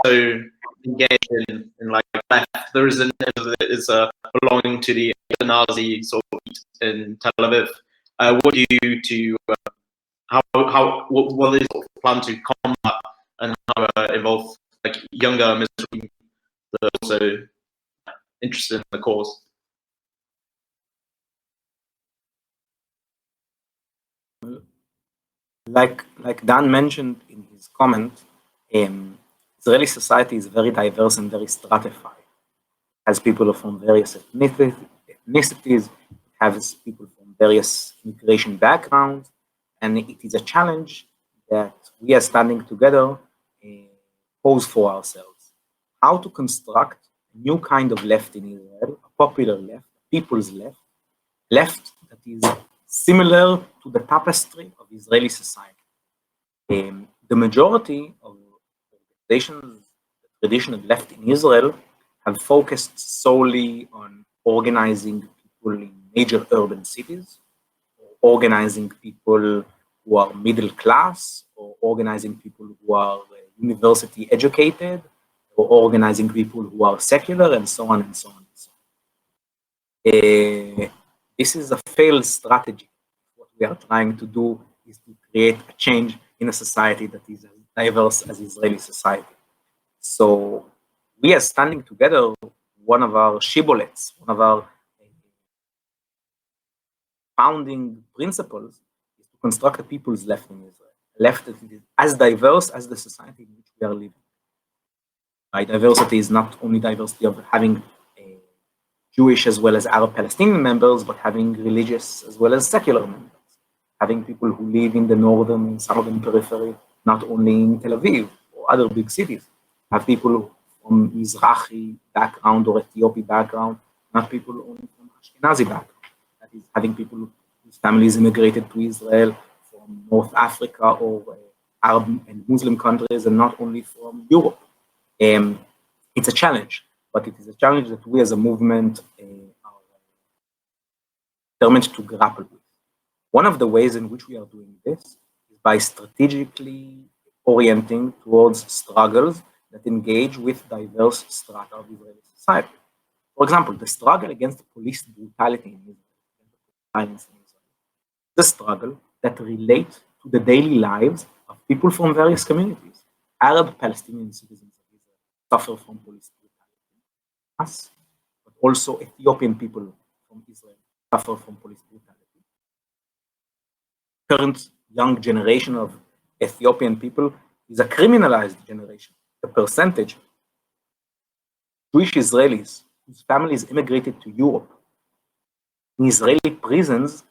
C: engaged in like left. There is a belonging to the Nazi sort of in Tel Aviv. What do you do to what is the plan to combat and how involve like younger Mizrahi that are also interested in the cause?
B: Like Dan mentioned in his comment, Israeli society is very diverse and very stratified. It has people from various ethnicities, it has people from various immigration backgrounds, and it is a challenge that we are standing together pose for ourselves. How to construct a new kind of left in Israel, a popular left, a people's left, left that is similar to the tapestry of Israeli society. The majority of organizations, the traditional left in Israel, have focused solely on organizing people in major urban cities, or organizing people who are middle class, or organizing people who are university educated, or organizing people who are secular, and so on and so on and so on. This is a failed strategy. What we are trying to do is to create a change in a society that is as diverse as Israeli society. So we are standing together. One of our shibboleths, one of our founding principles is to construct a people's left in Israel, a left that is as diverse as the society in which we are living. By diversity is not only diversity of having Jewish as well as Arab Palestinian members, but having religious as well as secular members. Having people who live in the northern and southern periphery, not only in Tel Aviv or other big cities. Have people from Mizrahi background or Ethiopic background, not people only from Ashkenazi background. That is, having people whose families immigrated to Israel from North Africa or Arab and Muslim countries, and not only from Europe. It's a challenge, but it is a challenge that we as a movement are determined to grapple with. One of the ways in which we are doing this is by strategically orienting towards struggles that engage with diverse strata of Israeli society. For example, the struggle against police brutality in Israel, the struggle that relates to the daily lives of people from various communities. Arab Palestinian citizens of Israel suffer from police brutality. Us, but also Ethiopian people from Israel suffer from police brutality. Current young generation of Ethiopian people is a criminalized generation. The percentage of Jewish Israelis whose families immigrated to Europe in Israeli prisons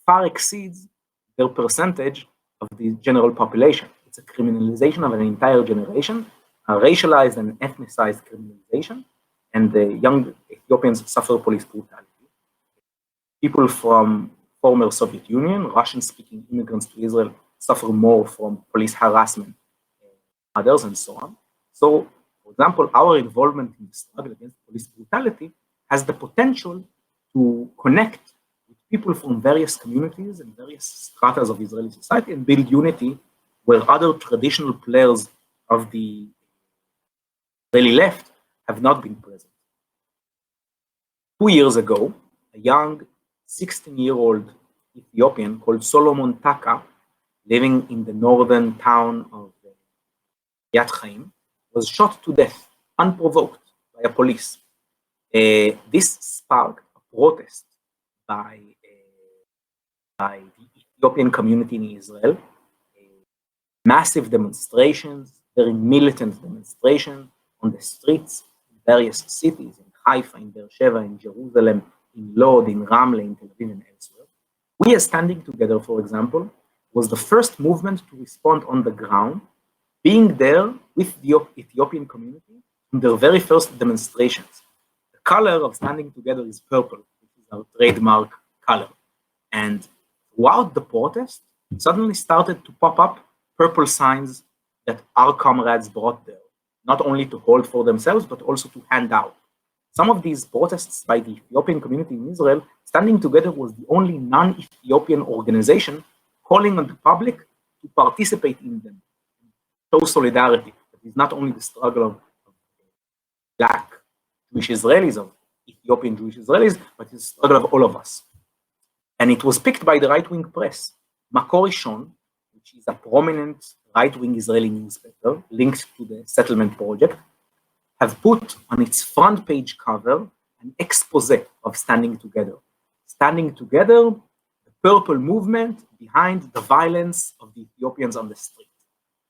B: far exceeds their percentage of the general population. It's a criminalization of an entire generation, a racialized and ethnicized criminalization, and the young Ethiopians suffer police brutality. People from former Soviet Union, Russian-speaking immigrants to Israel suffer more from police harassment, others, and so on. So, for example, our involvement in the struggle against police brutality has the potential to connect with people from various communities and various stratas of Israeli society and build unity where other traditional players of the Israeli left have not been present. 2 years ago, a young 16-year-old Ethiopian called Solomon Taka, living in the northern town of Yat Chaim, was shot to death, unprovoked, by a police. This sparked a protest by the Ethiopian community in Israel, massive demonstrations, very militant demonstrations on the streets in various cities, in Haifa, in Beersheba, in Jerusalem, in Lod, in Ramle, in Tel Aviv, and elsewhere. We are standing together, for example, was the first movement to respond on the ground, being there with the Ethiopian community in their very first demonstrations. The color of standing together is purple, which is our trademark color. And throughout the protest, suddenly started to pop up purple signs that our comrades brought there, not only to hold for themselves, but also to hand out. Some of these protests by the Ethiopian community in Israel, Standing Together was the only non-Ethiopian organization calling on the public to participate in them, show solidarity. It is not only the struggle of Black Jewish Israelis, of Ethiopian Jewish Israelis, but it's the struggle of all of us. And it was picked by the right-wing press. Makor Rishon, which is a prominent right-wing Israeli newspaper linked to the settlement project, have put on its front page cover an expose of Standing Together. Standing Together, the purple movement behind the violence of the Ethiopians on the street.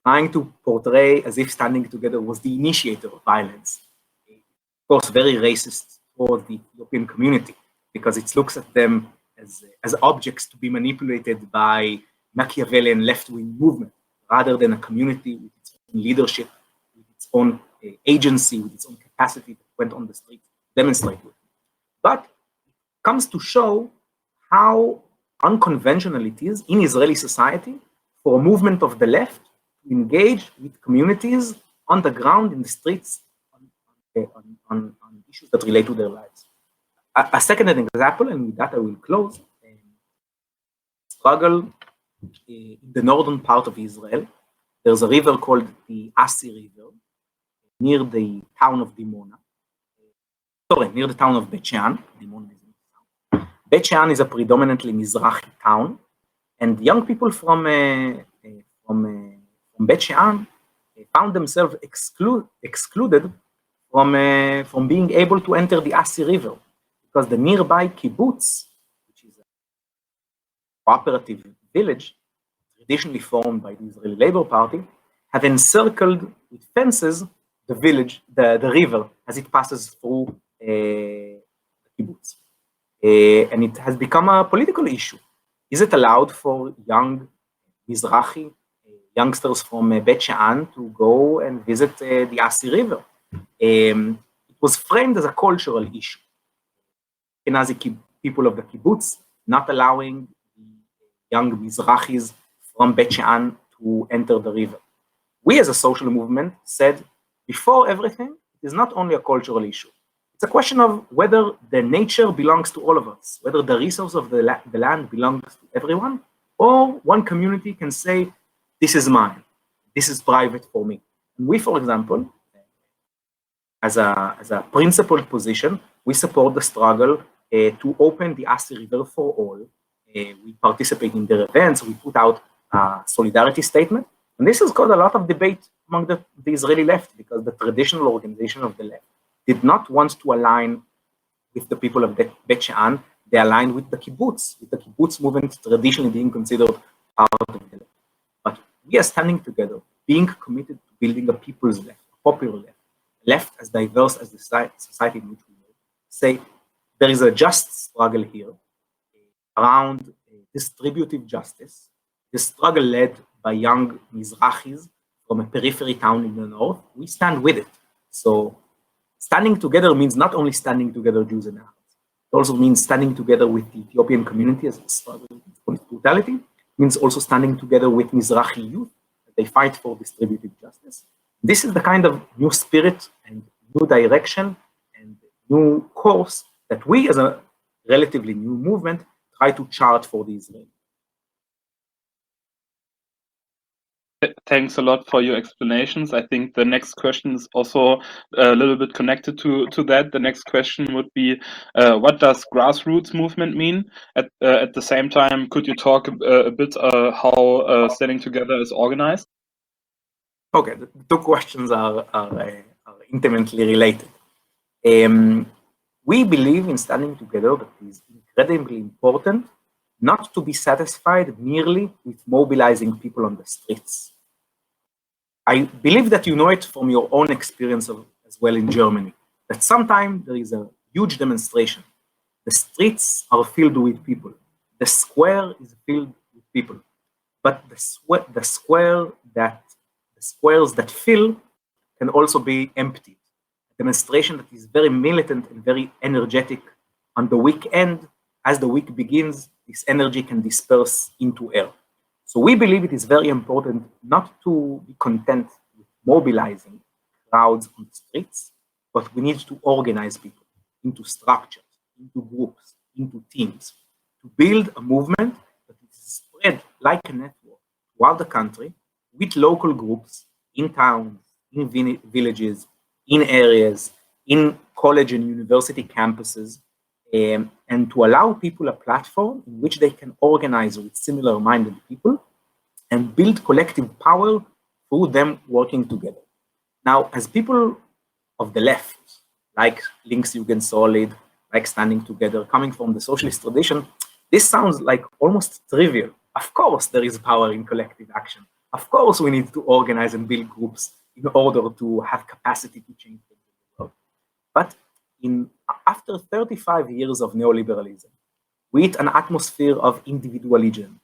B: trying to portray as if standing together was the initiator of violence. Of course, very racist toward the Ethiopian community, because it looks at them as objects to be manipulated by Machiavellian left-wing movement, rather than a community with its own leadership, with its own agency, with its own capacity that went on the street to demonstrate with. But it comes to show how unconventional it is in Israeli society for a movement of the left to engage with communities on the ground, in the streets, on issues that relate to their lives. A second example, and with that I will close, struggle in the northern part of Israel. There's a river called the Asi River near the town of Dimona. Near the town of Bet Shean. Dimona is in the town. Bet Shean is a predominantly Mizrahi town, and young people from Bet Shean found themselves excluded from being able to enter the Asi River, because the nearby kibbutz, which is a cooperative village traditionally formed by the Israeli Labor Party, have encircled with fences the village, the river, as it passes through the kibbutz. And it has become a political issue. Is it allowed for young Mizrahi youngsters from Bet Shean to go and visit the Asi River? It was framed as a cultural issue. Ashkenazi people of the kibbutz not allowing the young Mizrahis from Bet Shean to enter the river. We as a social movement said, before everything, it is not only a cultural issue. It's a question of whether the nature belongs to all of us, whether the resource of the land belongs to everyone, or one community can say, this is mine, this is private for me. And we, for example, as a principled position, we support the struggle to open the Asi River for all. We participate in their events, we put out a solidarity statement, and this has caused a lot of debate among the Israeli left, because the traditional organization of the left did not want to align with the people of Bet Shean. They aligned with the kibbutz movement traditionally being considered part of the left. But we are standing together, being committed to building a people's left, a popular left as diverse as the society in which we live, say there is a just struggle here around distributive justice, the struggle led by young Mizrahis from a periphery town in the north. We stand with it. So standing together means not only standing together Jews and Arabs, it also means standing together with the Ethiopian community as a struggle with police brutality. It means also standing together with Mizrahi youth as they fight for distributive justice. This is the kind of new spirit and new direction and new course that we as a relatively new movement try to chart for the Israelis.
A: Thanks a lot for your explanations. I think the next question is also a little bit connected to that. The next question would be, what does grassroots movement mean? At the same time, could you talk a bit how standing together is organized?
B: Okay, the two questions are intimately related. We believe in standing together that is incredibly important not to be satisfied merely with mobilizing people on the streets. I believe that you know it from your own experience as well in Germany, that sometimes there is a huge demonstration. The streets are filled with people. The square is filled with people. But the squares that fill can also be emptied. A demonstration that is very militant and very energetic on the weekend, as the week begins, this energy can disperse into air. So we believe it is very important not to be content with mobilizing crowds on the streets, but we need to organize people into structures, into groups, into teams, to build a movement that is spread like a network throughout the country with local groups in towns, in villages, in areas, in college and university campuses, and to allow people a platform in which they can organize with similar-minded people and build collective power through them working together. Now, as people of the left, like Linksjugend Solid, like Standing Together, coming from the socialist tradition, this sounds like almost trivial. Of course, there is power in collective action. Of course, we need to organize and build groups in order to have capacity to change things in the world. But after 35 years of neoliberalism, with an atmosphere of individualism,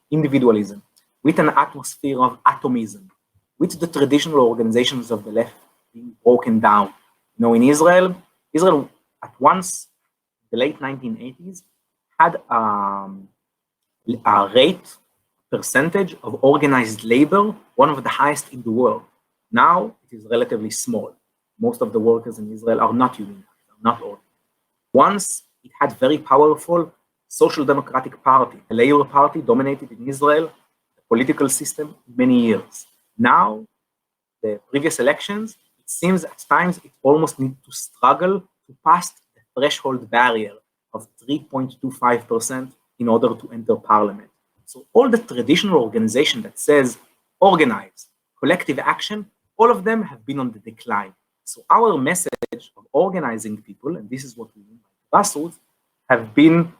B: with an atmosphere of atomism, with the traditional organizations of the left being broken down. In Israel at once, the late 1980s, had a percentage of organized labor, one of the highest in the world. Now it is relatively small. Most of the workers in Israel are not unionized, are not organized. Once it had very powerful Social Democratic Party, the Labour Party dominated in Israel the political system many years. Now, the previous elections, it seems at times it almost needs to struggle to pass the threshold barrier of 3.25% in order to enter parliament. So all the traditional organization that says organize, collective action, all of them have been on the decline. So our message of organizing people, and this is what we mean by grassroots, have been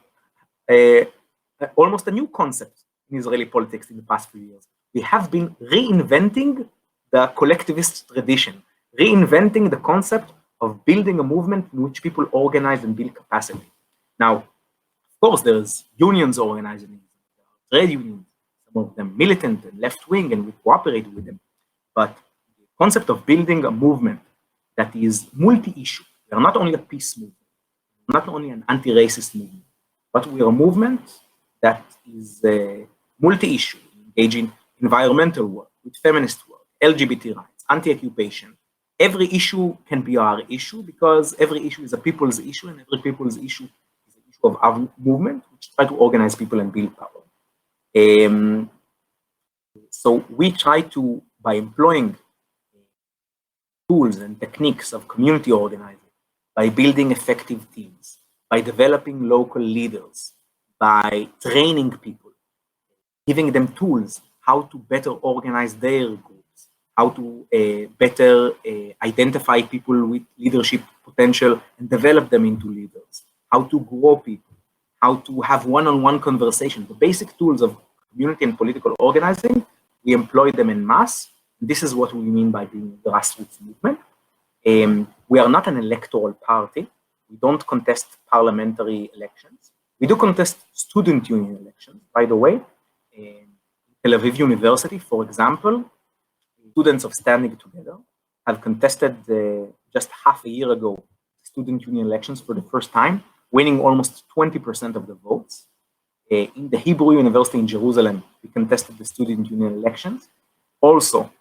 B: almost a new concept in Israeli politics in the past few years. We have been reinventing the collectivist tradition, reinventing the concept of building a movement in which people organize and build capacity. Now, of course, there's unions organizing, trade unions, some of them militant and left-wing, and we cooperate with them. But the concept of building a movement that is multi-issue, we are not only a peace movement, not only an anti-racist movement, but we are a movement that is multi-issue, engaging environmental work, with feminist work, LGBT rights, anti-occupation. Every issue can be our issue because every issue is a people's issue, and every people's issue is an issue of our movement, which try to organize people and build power. So we try to, by employing tools and techniques of community organizing, by building effective teams, by developing local leaders, by training people, giving them tools how to better organize their groups, how to better identify people with leadership potential and develop them into leaders, how to grow people, how to have one-on-one conversation. The basic tools of community and political organizing, we employ them en masse. This is what we mean by being a grassroots movement. We are not an electoral party. We don't contest parliamentary elections. We do contest student union elections, by the way. Tel Aviv University, for example, students of Standing Together have contested just half a year ago student union elections for the first time, winning almost 20% of the votes. In the Hebrew University in Jerusalem, we contested the student union elections, also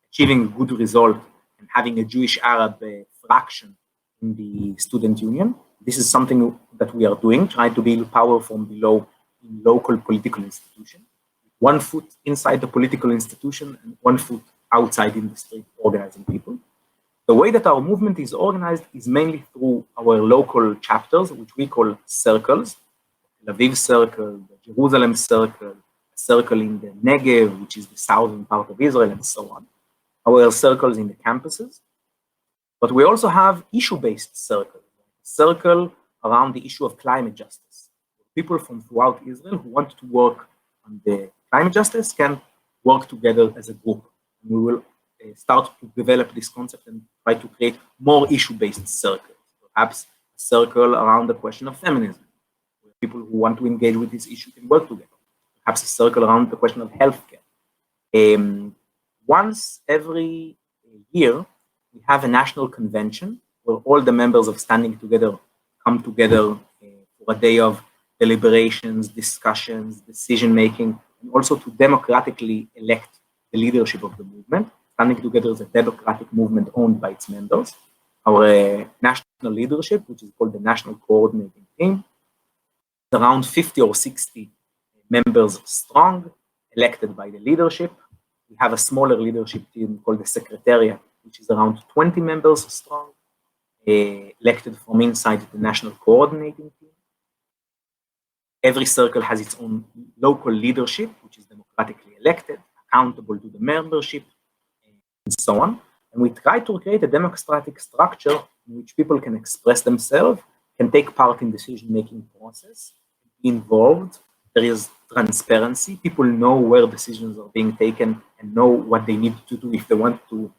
B: achieving a good result and having a Jewish-Arab fraction in the student union. This is something that we are doing, trying to build power from below in local political institutions. 1 foot inside the political institution and 1 foot outside in the street, organizing people. The way that our movement is organized is mainly through our local chapters, which we call circles. Tel Aviv Circle, the Jerusalem Circle, a circle in the Negev, which is the southern part of Israel, and so on. Our circles in the campuses. But we also have issue-based circles, a circle around the issue of climate justice. People from throughout Israel who want to work on the climate justice can work together as a group. And we will start to develop this concept and try to create more issue-based circles. Perhaps a circle around the question of feminism, where people who want to engage with this issue can work together. Perhaps a circle around the question of healthcare. Once every year, we have a national convention where all the members of Standing Together come together for a day of deliberations, discussions, decision-making, and also to democratically elect the leadership of the movement. Standing Together is a democratic movement owned by its members. Our national leadership, which is called the National Coordinating Team, is around 50 or 60 members strong, elected by the leadership. We have a smaller leadership team called the Secretariat, which is around 20 members strong, elected from inside the National Coordinating Team. Every circle has its own local leadership, which is democratically elected, accountable to the membership, and so on. And we try to create a democratic structure in which people can express themselves, can take part in decision-making process, be involved. There is transparency. People know where decisions are being taken and know what they need to do if they want to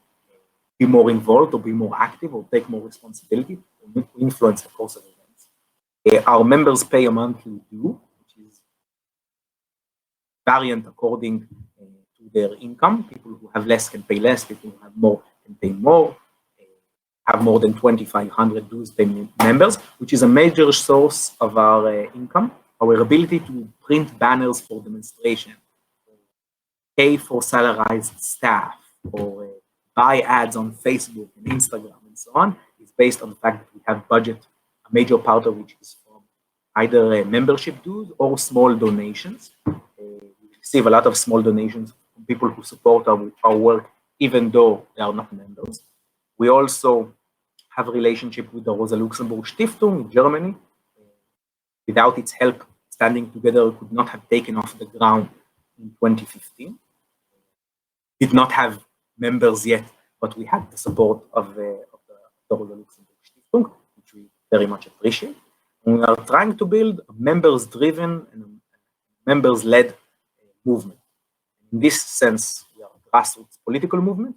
B: be more involved or be more active or take more responsibility or influence the course of events. Our members pay a monthly due, which is variant according to their income. People who have less can pay less, people who have more can pay more. Have more than 2,500 dues paying members, which is a major source of our income. Our ability to print banners for demonstration, pay for salarized staff, or buy ads on Facebook and Instagram and so on, is based on the fact that we have budget, a major part of which is from either membership dues or small donations. We receive a lot of small donations from people who support our work, even though they are not members. We also have a relationship with the Rosa-Luxemburg-Stiftung in Germany. Without its help, Standing Together could not have taken off the ground in 2015. Did not have members yet, but we had the support of the Rosa-Luxemburg-Stiftung, which we very much appreciate. And we are trying to build a members-driven and members-led movement. In this sense, we are a grassroots political movement.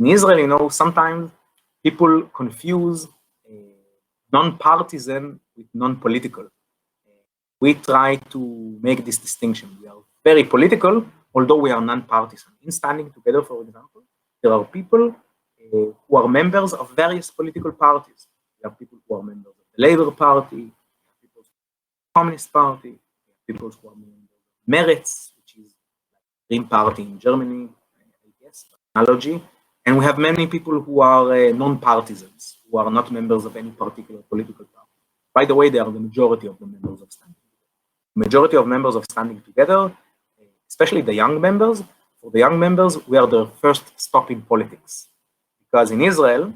B: In Israel, you know, sometimes people confuse non-partisan with non-political. We try to make this distinction. We are very political, although we are non-partisan. In Standing Together, for example, there are people who are members of various political parties. We have people who are members of the Labour Party, we have people of the Communist Party, we have people who are members of Meretz, which is the Green Party in Germany, I guess, analogy. And we have many people who are non-partisans, who are not members of any particular political party. By the way, they are the majority of the members of Standing Together. The majority of members of Standing Together, especially the young members, for the young members, we are the first stop in politics. Because in Israel,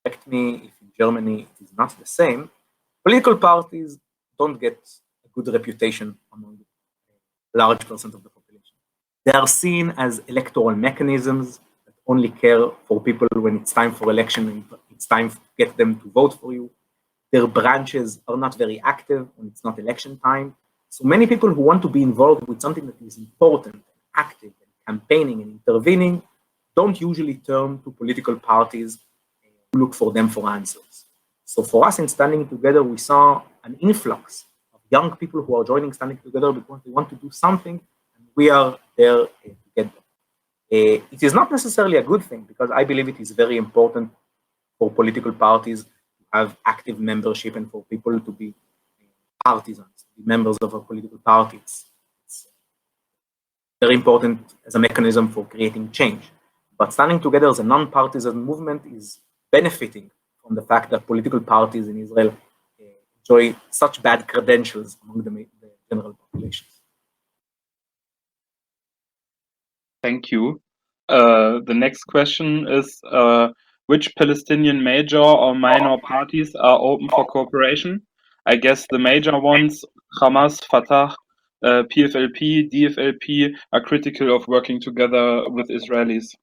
B: correct me if in Germany it is not the same, political parties don't get a good reputation among a large percent of the population. They are seen as electoral mechanisms only care for people when it's time for election and it's time to get them to vote for you. Their branches are not very active when it's not election time. So many people who want to be involved with something that is important, active, and campaigning and intervening, don't usually turn to political parties to look for them for answers. So for us in Standing Together, we saw an influx of young people who are joining Standing Together because they want to do something, and we are there to get them. It is not necessarily a good thing, because I believe it is very important for political parties to have active membership and for people to be partisans, to be members of a political party. It's very important as a mechanism for creating change. But Standing Together as a non-partisan movement is benefiting from the fact that political parties in Israel enjoy such bad credentials among the general population.
A: Thank you. The next question is, which Palestinian major or minor parties are open for cooperation? I guess the major ones, Hamas, Fatah, PFLP, DFLP, are critical of working together with Israelis.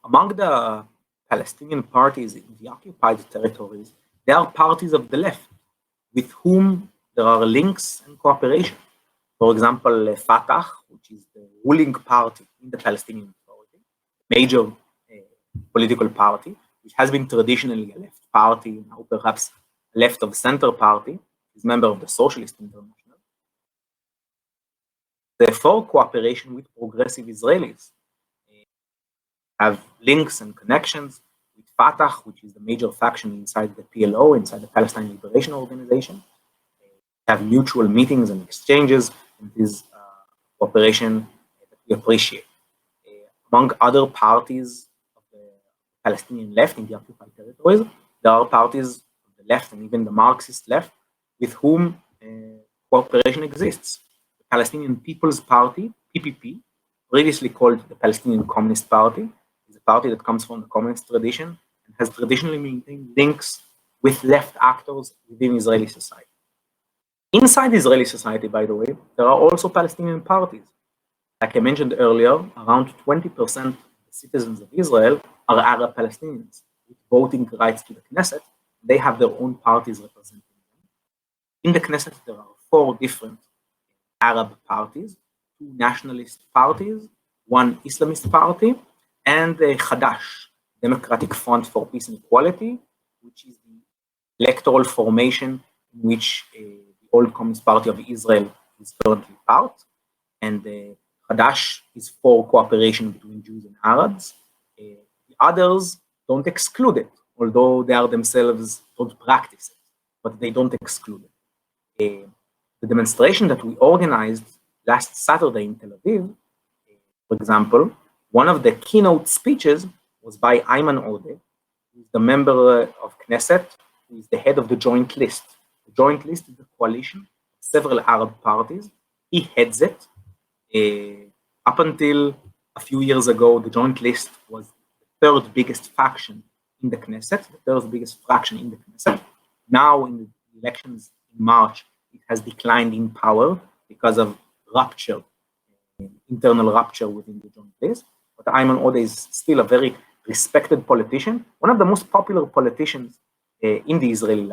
B: Among the Palestinian parties in the occupied territories, there are parties of the left with whom there are links and cooperation. For example, Fatah, which is the ruling party in the Palestinian Authority, major political party, which has been traditionally a left party, now perhaps a left of center party, is a member of the Socialist International. Therefore, cooperation with progressive Israelis have links and connections with Fatah, which is the major faction inside the PLO, inside the Palestine Liberation Organization. Have mutual meetings and exchanges, and this cooperation that we appreciate. Among other parties of the Palestinian left in the occupied territories, there are parties of the left and even the Marxist left with whom cooperation exists. The Palestinian People's Party, PPP, previously called the Palestinian Communist Party, is a party that comes from the communist tradition and has traditionally maintained links with left actors within Israeli society. Inside Israeli society, by the way, there are also Palestinian parties. Like I mentioned earlier, around 20% of the citizens of Israel are Arab Palestinians with voting rights to the Knesset. They have their own parties representing them. In the Knesset, there are 4 different Arab parties, two nationalist parties, one Islamist party, and the Hadash, Democratic Front for Peace and Equality, which is the electoral formation in which the old Communist Party of Israel is currently part. And Hadash is for cooperation between Jews and Arabs. The others don't exclude it, although they are themselves don't practice it, but they don't exclude it. The demonstration that we organized last Saturday in Tel Aviv, for example, one of the keynote speeches was by Ayman Odeh, who is the member of Knesset, who is the head of the Joint List. The Joint List is the coalition of several Arab parties. He heads it. Up until a few years ago, the Joint List was the third biggest faction in the Knesset, the third biggest fraction in the Knesset. Now, in the elections in March, it has declined in power because of rupture, internal rupture within the Joint List. But Ayman Odeh is still a very respected politician, one of the most popular politicians in the Israeli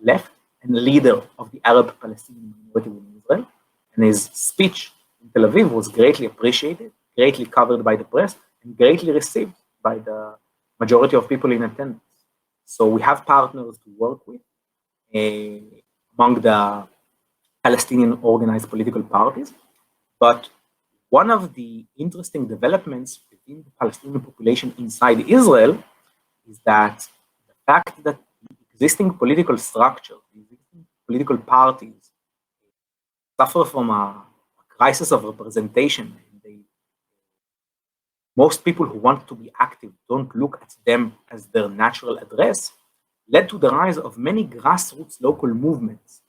B: left, and leader of the Arab Palestinian minority in Israel. And his speech in Tel Aviv was greatly appreciated, greatly covered by the press, and greatly received by the majority of people in attendance. So we have partners to work with among the Palestinian organized political parties. But one of the interesting developments within the Palestinian population inside Israel is that the fact that the existing political structure, the existing political parties suffer from a crisis of representation. Most people who want to be active don't look at them as their natural address, led to the rise of many grassroots local movements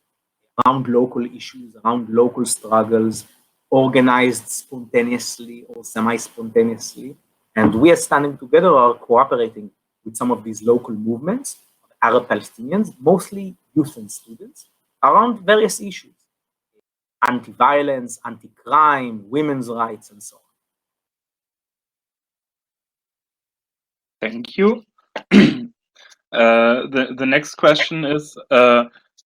B: around local issues, around local struggles, organized spontaneously or semi-spontaneously. And we are Standing Together are cooperating with some of these local movements of Arab Palestinians, mostly youth and students, around various issues: anti-violence, anti-crime, women's rights, and so on.
A: Thank you. The next question is,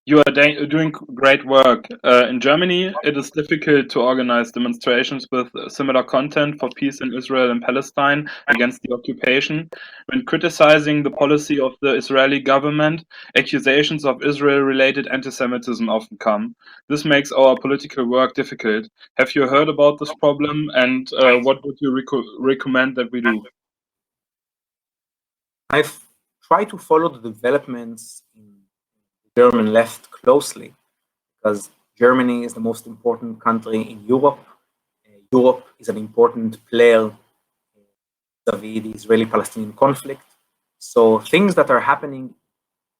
A: you are doing great work. In Germany, it is difficult to organize demonstrations with similar content for peace in Israel and Palestine against the occupation. When criticizing the policy of the Israeli government, accusations of Israel-related anti-Semitism often come. This makes our political work difficult. Have you heard about this problem, and what would you recommend that we do?
B: I've tried to follow the developments in the German left closely because Germany is the most important country in Europe. Europe is an important player vis-a-vis the Israeli-Palestinian conflict. So things that are happening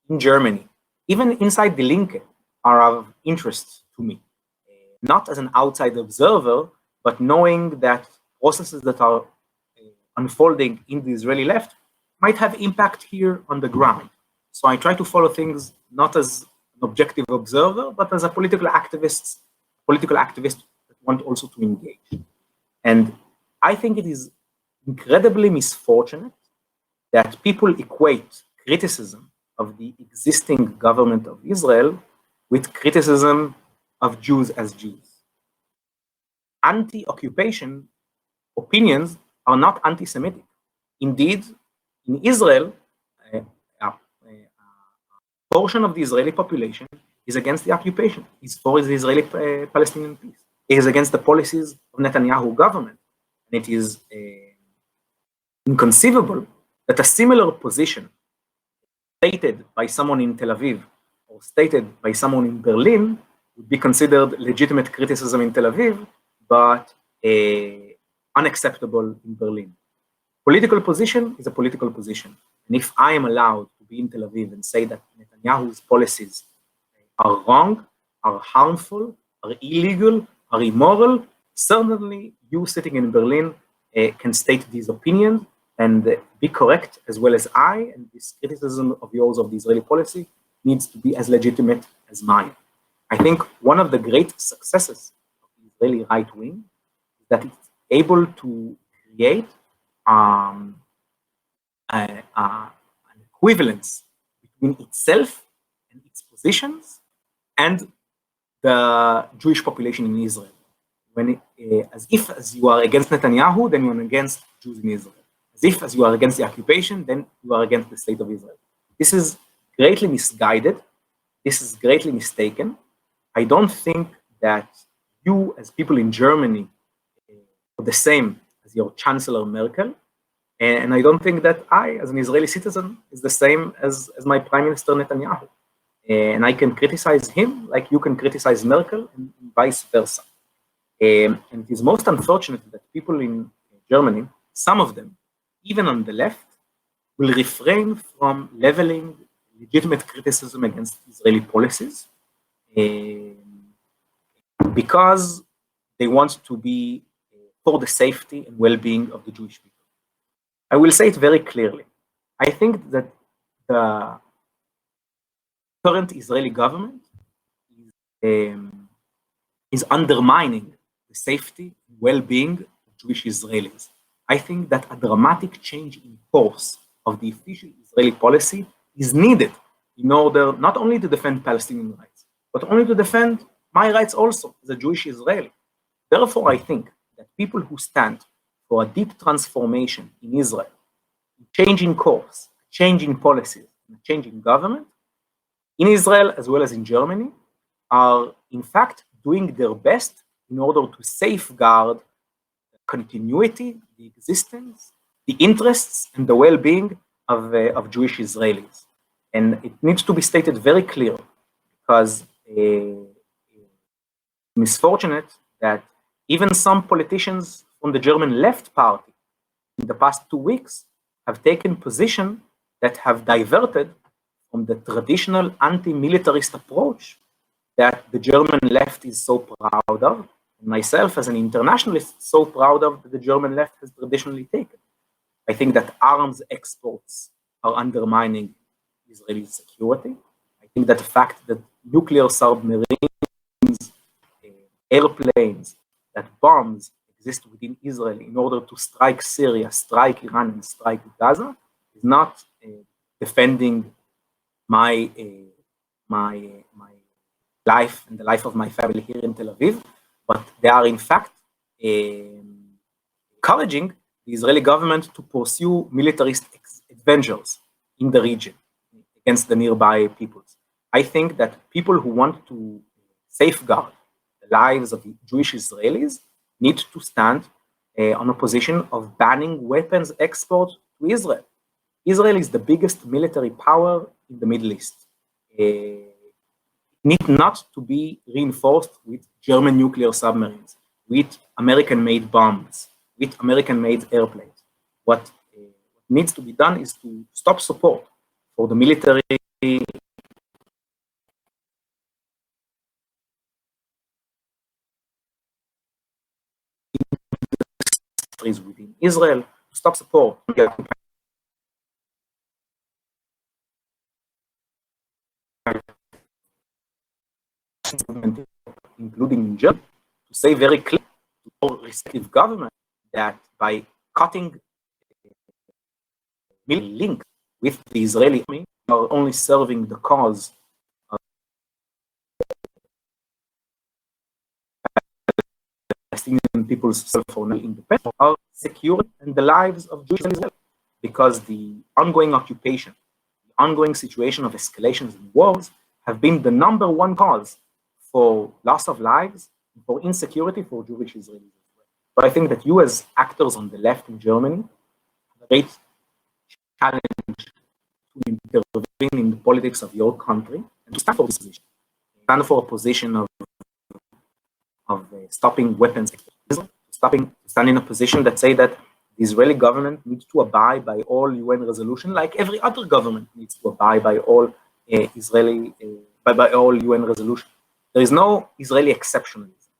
B: in Germany, even inside the Linke, are of interest to me. Not as an outside observer, but knowing that processes that are unfolding in the Israeli left might have impact here on the ground. So I try to follow things not as an objective observer, but as a political activist that want also to engage. And I think it is incredibly misfortunate that people equate criticism of the existing government of Israel with criticism of Jews as Jews. Anti-occupation opinions are not anti-Semitic. Indeed, in Israel, a portion of the Israeli population is against the occupation, is for the Israeli-Palestinian peace. It is against the policies of Netanyahu government. And it is inconceivable that a similar position stated by someone in Tel Aviv or stated by someone in Berlin would be considered legitimate criticism in Tel Aviv, but unacceptable in Berlin. Political position is a political position. And if I am allowed to be in Tel Aviv and say that Netanyahu's policies are wrong, are harmful, are illegal, are immoral, certainly you sitting in Berlin can state these opinions and be correct as well as I, and this criticism of yours of the Israeli policy needs to be as legitimate as mine. I think one of the great successes of the Israeli right wing is that it's able to create an equivalence between itself and its positions and the Jewish population in Israel. as you are against Netanyahu, then you are against Jews in Israel. As you are against the occupation, then you are against the state of Israel. This is greatly misguided. This is greatly mistaken. I don't think that you, as people in Germany, are the same as your Chancellor Merkel. And I don't think that I, as an Israeli citizen, is the same as my Prime Minister Netanyahu. And I can criticize him like you can criticize Merkel and vice versa. And it is most unfortunate that people in Germany, some of them, even on the left, will refrain from leveling legitimate criticism against Israeli policies because they want to be for the safety and well-being of the Jewish people. I will say it very clearly. I think that the current Israeli government is undermining the safety and well-being of Jewish Israelis. I think that a dramatic change in course of the official Israeli policy is needed in order not only to defend Palestinian rights, but only to defend my rights also as a Jewish Israeli. Therefore, I think that people who stand for a deep transformation in Israel, changing course, changing policies, and changing government, in Israel as well as in Germany, are in fact doing their best in order to safeguard the continuity, the existence, the interests, and the well-being of Jewish Israelis. And it needs to be stated very clear, because it's misfortunate that even some politicians from the German left party in the past 2 weeks have taken position that have diverted from the traditional anti-militarist approach that the German left is so proud of, and myself as an internationalist so proud of that the German left has traditionally taken. I think that arms exports are undermining Israeli security. I think that the fact that nuclear submarines, airplanes, that bombs exist within Israel in order to strike Syria, strike Iran, and strike Gaza is not defending my life and the life of my family here in Tel Aviv, but they are in fact encouraging the Israeli government to pursue militarist adventures in the region against the nearby peoples. I think that people who want to safeguard the lives of Jewish Israelis need to stand on a position of banning weapons export to Israel. Israel is the biggest military power in the Middle East. It need not to be reinforced with German nuclear submarines, with American-made bombs, with American-made airplanes. What needs to be done is to stop support for the military industries within Israel, to stop support including in Germany, to say very clearly to all respective government that by cutting link with the Israeli army, you are only serving the cause of Palestinian people's self-independence, are secure and the lives of Jews in Israel, because the ongoing occupation, the ongoing situation of escalations and wars have been the #1 cause for loss of lives, for insecurity for Jewish Israelis. But I think that you as actors on the left in Germany have a great challenge to intervene in the politics of your country and to stand for this position. Stand for a position of stopping weapons export, stand in a position that say that the Israeli government needs to abide by all UN resolution, like every other government needs to abide by all by all UN resolution. There is no Israeli exceptionalism.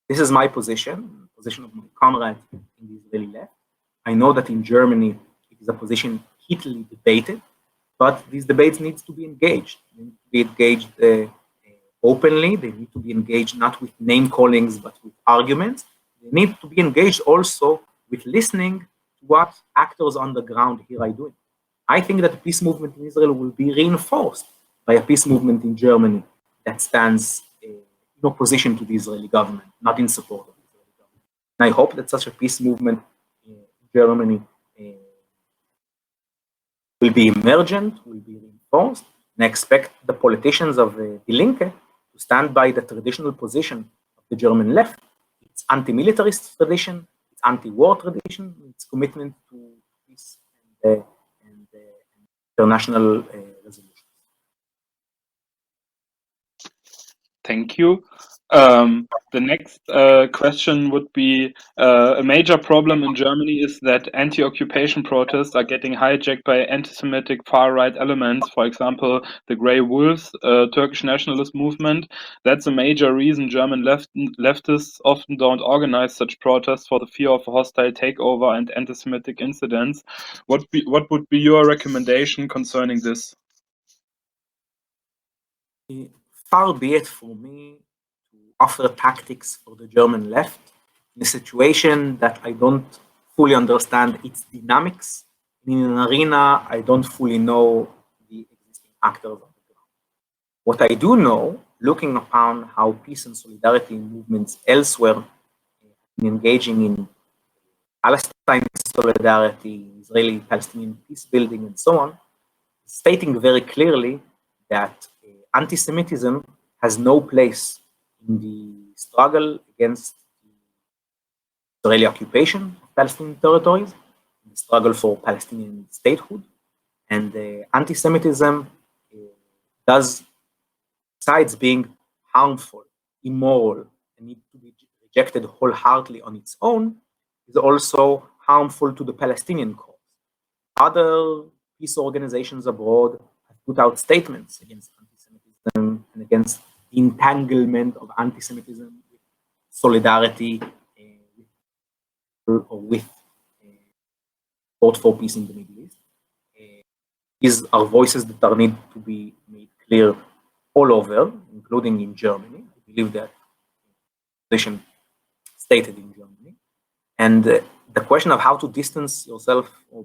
B: This is my position, the position of my comrade in the Israeli left. I know that in Germany it is a position heatedly debated, but these debates need to be engaged. They need to be engaged openly. They need to be engaged not with name callings, but with arguments. They need to be engaged also with listening to what actors on the ground here are doing. I think that the peace movement in Israel will be reinforced by a peace movement in Germany that stands in opposition to the Israeli government, not in support of the Israeli government. And I hope that such a peace movement in Germany will be emergent, will be reinforced, and I expect the politicians of Die Linke to stand by the traditional position of the German left, its anti-militarist tradition, its anti-war tradition, its commitment to peace and international resolutions.
A: Thank you. The next question would be, a major problem in Germany is that anti-occupation protests are getting hijacked by anti-Semitic far-right elements, for example, the Grey Wolves, Turkish nationalist movement. That's a major reason German leftists often don't organize such protests for the fear of a hostile takeover and anti-Semitic incidents. What would be your recommendation concerning this?
B: Far be it for me to offer tactics for the German left in a situation that I don't fully understand its dynamics. In an arena, I don't fully know the existing actors on the ground. What I do know, looking upon how peace and solidarity movements elsewhere in engaging in Palestine solidarity, Israeli-Palestinian peace building, and so on, stating very clearly that anti-Semitism has no place in the struggle against the Israeli occupation of Palestinian territories, in the struggle for Palestinian statehood, and anti-Semitism does, besides being harmful, immoral, and need to be rejected wholeheartedly on its own, is also harmful to the Palestinian cause. Other peace organizations abroad have put out statements against anti-Semitism and against the entanglement of anti-Semitism with solidarity with support for peace in the Middle East. These are voices that are need to be made clear all over, including in Germany. I believe that position stated in Germany. And the question of how to distance yourself or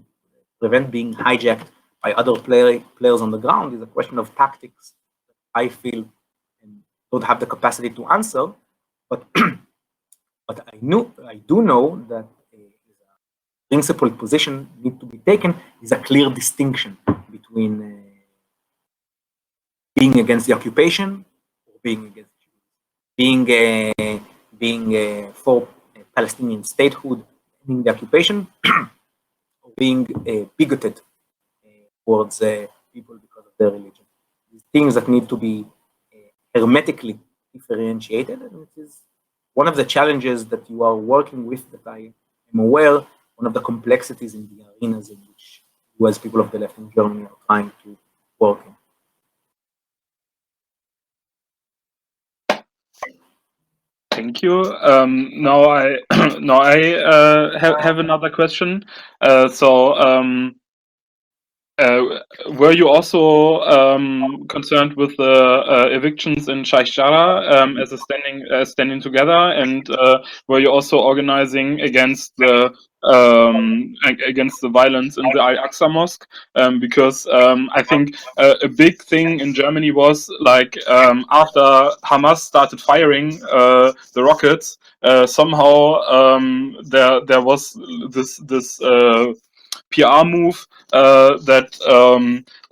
B: prevent being hijacked by other players on the ground is a question of tactics that I feel and don't have the capacity to answer. But but I do know that a principled position need to be taken is a clear distinction between being against the occupation or being against Jews, being for Palestinian statehood, being the occupation, or being bigoted towards people because of their religion. These things that need to be hermetically differentiated, and it is one of the challenges that you are working with, that I am aware, one of the complexities in the arenas in which you as people of the left in Germany are trying to work in.
A: Thank you. Now I have another question. Were you also concerned with the evictions in Sheikh Jarrah as standing together, and were you also organizing against the violence in the Al-Aqsa Mosque? Because I think a big thing in Germany was like after Hamas started firing the rockets, somehow there was this PR move that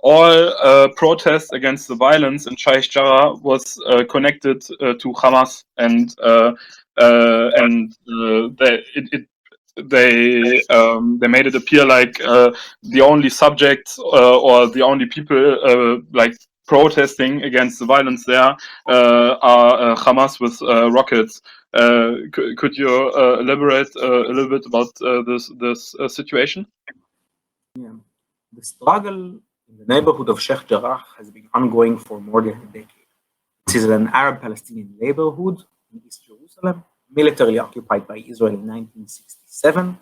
A: all protests against the violence in Sheikh Jarrah was connected to Hamas, and they made it appear like the only subjects or the only people like protesting against the violence there are Hamas with rockets. Could you elaborate a little bit about this situation?
B: Yeah. The struggle in the neighborhood of Sheikh Jarrah has been ongoing for more than a decade. This is an Arab-Palestinian neighborhood in East Jerusalem, militarily occupied by Israel in 1967.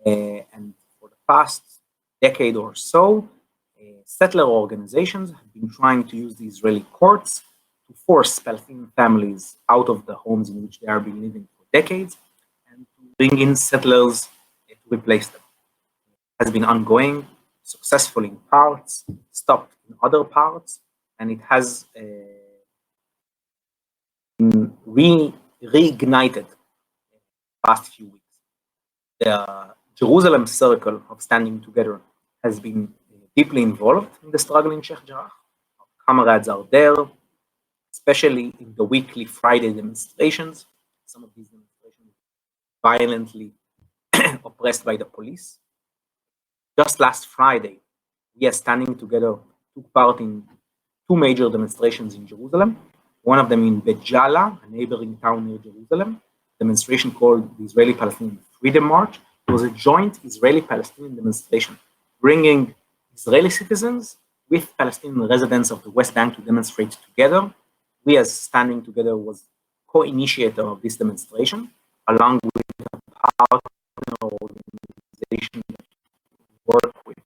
B: And for the past decade or so, settler organizations have been trying to use the Israeli courts to force Palestinian families out of the homes in which they have been living for decades and to bring in settlers to replace them. Has been ongoing, successful in parts, stopped in other parts, and it has been reignited past few weeks. The Jerusalem circle of standing together has been deeply involved in the struggle in Sheikh Jarrah. Our comrades are there, especially in the weekly Friday demonstrations. Some of these demonstrations violently oppressed by the police. Just last Friday, we are standing together, took part in two major demonstrations in Jerusalem. One of them in Bet Jala, a neighboring town near Jerusalem, demonstration called the Israeli Palestinian Freedom March. It was a joint Israeli-Palestinian demonstration, bringing Israeli citizens with Palestinian residents of the West Bank to demonstrate together. We, as Standing Together, was co-initiator of this demonstration, along with a partner organization that we work with,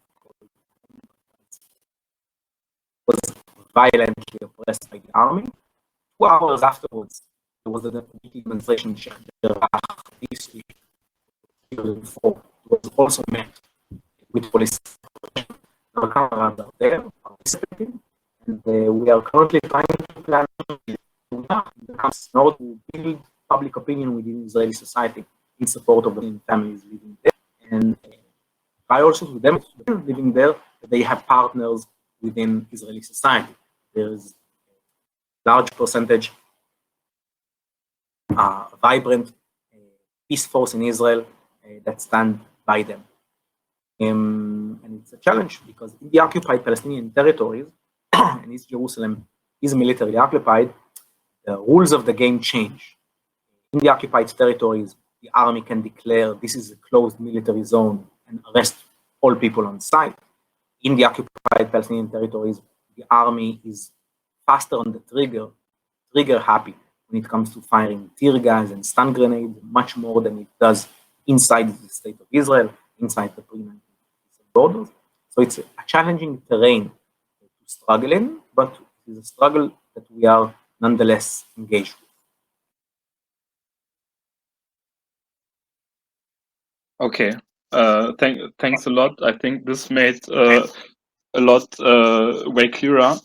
B: was violently oppressed by the army. 2 hours afterwards, there was a demonstration in Sheikh Jarrah this week. It was also met with police. Our comrades are there participating, and we are currently trying to plan in order to build public opinion within Israeli society in support of the families living there, and try also to demonstrate living there that they have partners within Israeli society. There is a large percentage vibrant peace force in Israel that stand by them. And it's a challenge because in the occupied Palestinian territories, and East Jerusalem is militarily occupied, the rules of the game change. In the occupied territories, the army can declare this is a closed military zone and arrest all people on site. In the occupied Palestinian territories, the army is faster on the trigger happy when it comes to firing tear gas and stun grenades, much more than it does inside the state of Israel, inside the pre-1957 borders. So it's a challenging terrain to struggle in, but it is a struggle that we are nonetheless engaged with.
A: Okay. Thanks a lot. I think this made a lot way clearer.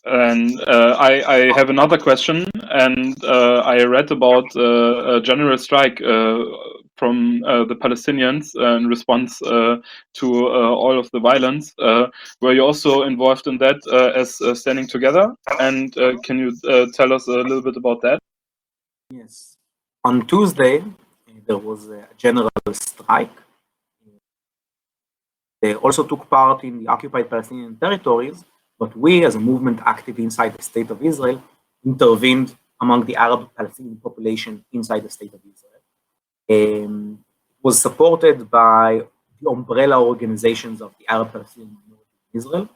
A: And I have another question, and I read about a general strike from the Palestinians in response to all of the violence. Were you also involved in that as Standing Together? And can you tell us a little bit about that?
B: Yes. On Tuesday, there was a general strike. They also took part in the occupied Palestinian territories, but we, as a movement active inside the state of Israel, intervened among the Arab Palestinian population inside the state of Israel. It was supported by the umbrella organizations of the Arab Palestinian minority in Israel.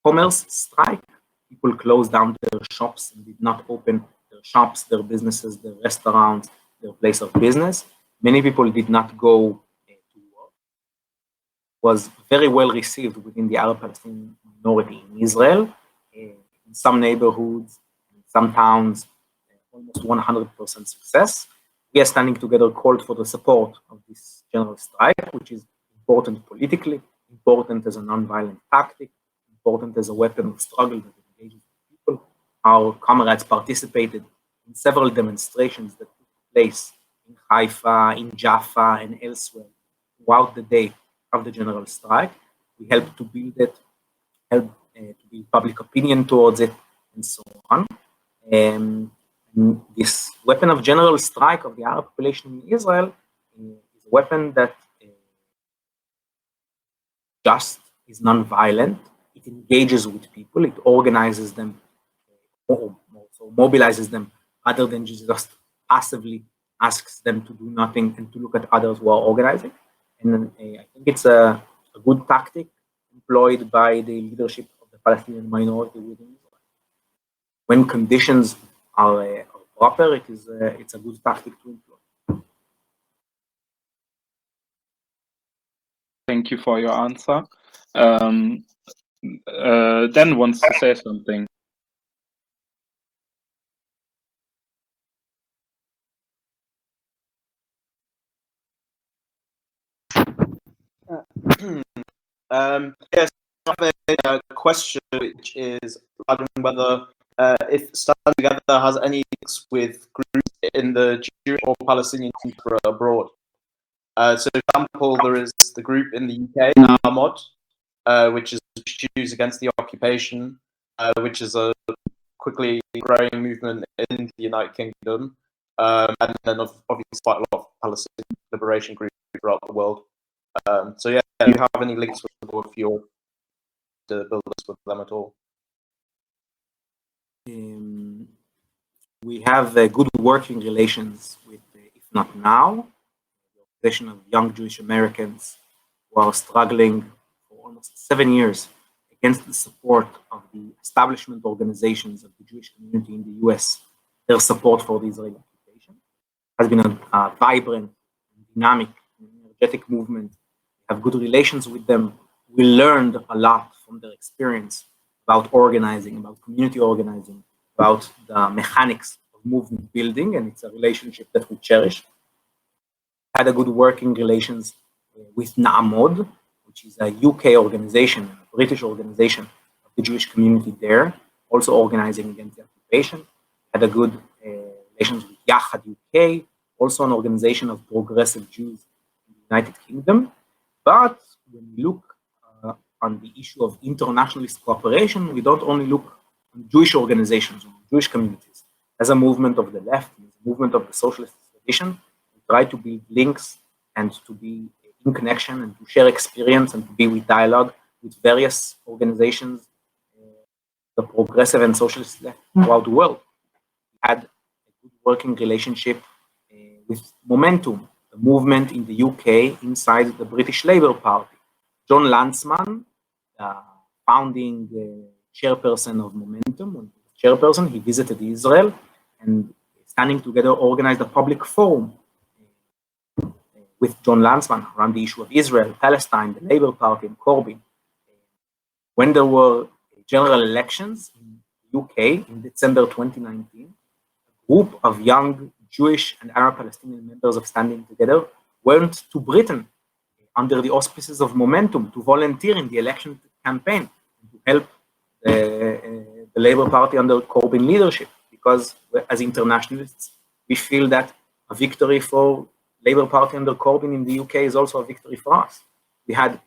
B: Commerce strike, people closed down their shops and did not open their shops, their businesses, their restaurants, their place of business. Many people did not go to work. Was very well received within the Arab Palestinian minority in Israel. In some neighborhoods, in some towns, almost 100% success. We are Standing Together called for the support of this general strike, which is important politically, important as a non-violent tactic, important as a weapon of struggle that engages people. Our comrades participated in several demonstrations that took place in Haifa, in Jaffa, and elsewhere throughout the day of the general strike. We helped to build it, helped to build public opinion towards it, and so on. And this weapon of general strike of the Arab population in Israel is a weapon that just is non-violent. It engages with people, it organizes them, or mobilizes them, rather than just passively asks them to do nothing and to look at others who are organizing. And I think it's a good tactic employed by the leadership of the Palestinian minority within Israel. When conditions are proper, it's a good tactic to employ.
A: Thank you for your answer. Dan wants to say something.
C: Yes, I have a question which is regarding whether if Standing Together has any links with groups in the Jewish or Palestinian diaspora abroad. So, for example, there is the group in the UK, Na'amod, which is Jews against the occupation, which is a quickly growing movement in the United Kingdom, and then obviously quite a lot of Palestinian liberation groups throughout the world. So yeah, do you have any links with the board if you're to build this with them at all?
B: We have good working relations with, if not now, the organization of young Jewish Americans who are struggling for almost 7 years against the support of the establishment organizations of the Jewish community in the US. Their support for the Israeli occupation has been a vibrant, dynamic, energetic movement. We have good relations with them. We learned a lot from their experience about organizing, about community organizing, about the mechanics of movement building, and it's a relationship that we cherish. Had a good working relations with Na'amod, which is a UK organization, a British organization of the Jewish community there, also organizing against the occupation. Had a good relations with Yachad UK, also an organization of progressive Jews in the United Kingdom. But when we look on the issue of internationalist cooperation, we don't only look on Jewish organizations or Jewish communities. As a movement of the left, as a movement of the socialist tradition, we try to build links and to be in connection and to share experience and to be with dialogue with various organizations, the progressive and socialist left throughout the world. We had a good working relationship with Momentum, the movement in the UK inside the British Labour Party. John Lanzmann, founding chairperson of Momentum, chairperson, he visited Israel and Standing Together organized a public forum with John Lanzmann around the issue of Israel, Palestine, the Labour Party, and Corbyn. When there were general elections in the UK in December 2019, a group of young Jewish and Arab Palestinian members of Standing Together went to Britain under the auspices of Momentum to volunteer in the election campaign to help the Labour Party under Corbyn leadership, because as internationalists, we feel that a victory for Labour Party under Corbyn in the UK is also a victory for us. We had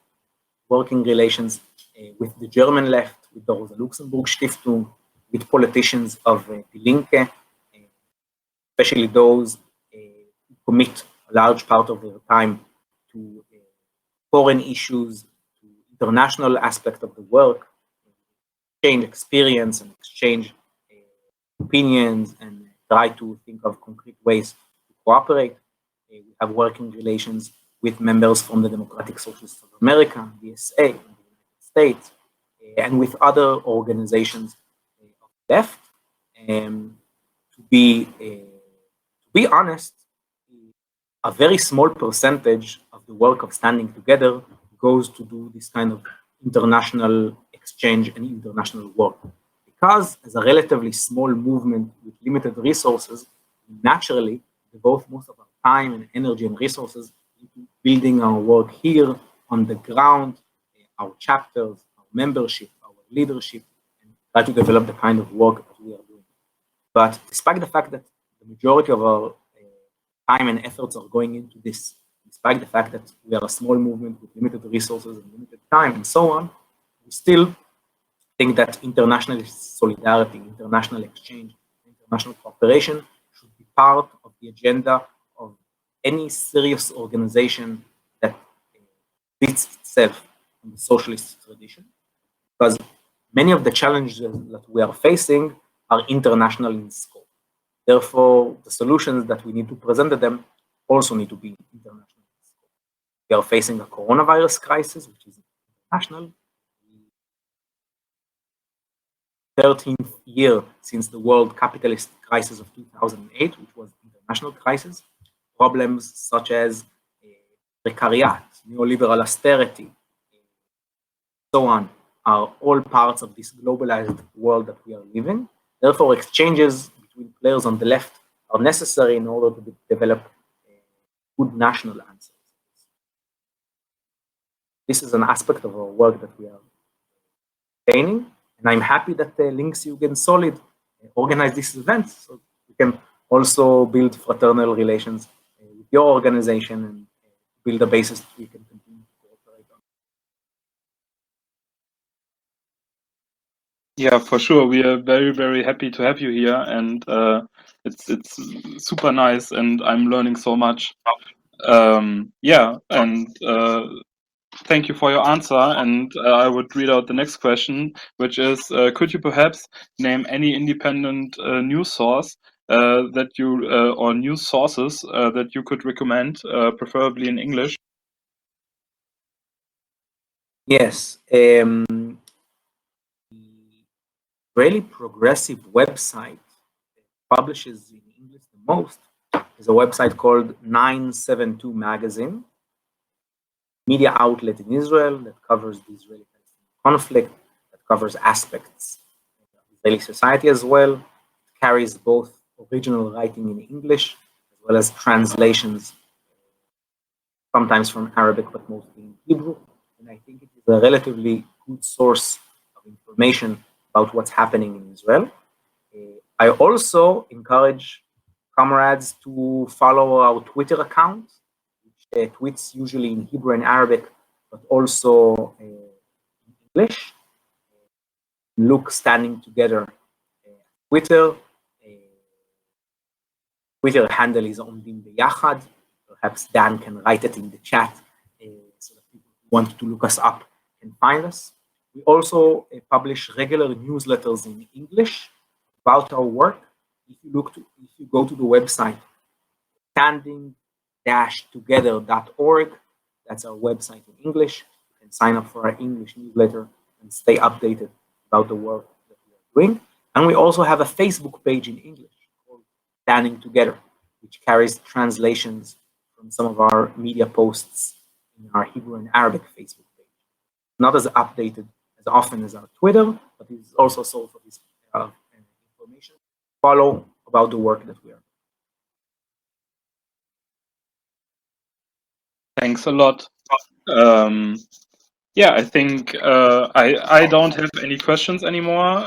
B: working relations with the German left, with the rosa-luxemburg-stiftung, with politicians of Die Linke, especially those who commit a large part of their time to foreign issues, to international aspect of the work, exchange experience and exchange opinions and try to think of concrete ways to cooperate. We have working relations with members from the Democratic Socialists of America, DSA, in the United States, and with other organizations of the left. To be honest, a very small percentage of the work of Standing Together goes to do this kind of international exchange and international work. Because as a relatively small movement with limited resources, we naturally devote most of our time and energy and resources into building our work here on the ground, our chapters, our membership, our leadership, and try to develop the kind of work that we are doing. But despite the fact that the majority of our time and efforts are going into this, despite the fact that we are a small movement with limited resources and limited time and so on, we still think that international solidarity, international exchange, international cooperation should be part of the agenda of any serious organization that fits itself in the socialist tradition, because many of the challenges that we are facing are international in scope. Therefore, the solutions that we need to present to them also need to be international. We are facing a coronavirus crisis, which is international. 13th year since the world capitalist crisis of 2008, which was an international crisis. Problems such as precariat, neoliberal austerity, so on, are all parts of this globalized world that we are living. Therefore, exchanges between players on the left are necessary in order to develop good national answers. This is an aspect of our work that we are obtaining, and I'm happy that Links Jugend Solid organize these events, so we can also build fraternal relations with your organization and build a basis that we can continue to cooperate on.
A: Yeah, for sure. We are very, very happy to have you here, and it's super nice, and I'm learning so much. Yeah, and thank you for your answer. And I would read out the next question, which is: could you perhaps name any independent news source that you or news sources that you could recommend, preferably in English?
B: Yes. The Israeli progressive website that publishes in English the most is a website called 972 Magazine, media outlet in Israel that covers the Israeli-Palestinian conflict, that covers aspects of Israeli society as well. It carries both original writing in English as well as translations, sometimes from Arabic but mostly in Hebrew. And I think it is a relatively good source of information about what's happening in Israel. I also encourage comrades to follow our Twitter account, which tweets usually in Hebrew and Arabic, but also in English. Look Standing Together Twitter. Twitter handle is Omdim Beyachad. Perhaps Dan can write it in the chat so that people who want to look us up can find us. We also publish regular newsletters in English about our work. If you go to the website standing-together.org, that's our website in English. You can sign up for our English newsletter and stay updated about the work that we are doing. And we also have a Facebook page in English called Standing Together, which carries translations from some of our media posts in our Hebrew and Arabic Facebook page. Not as updated as often as our Twitter, but it is also a source of this information. Follow about the work that we are doing.
A: Thanks a lot. Yeah, I think I don't have any questions anymore.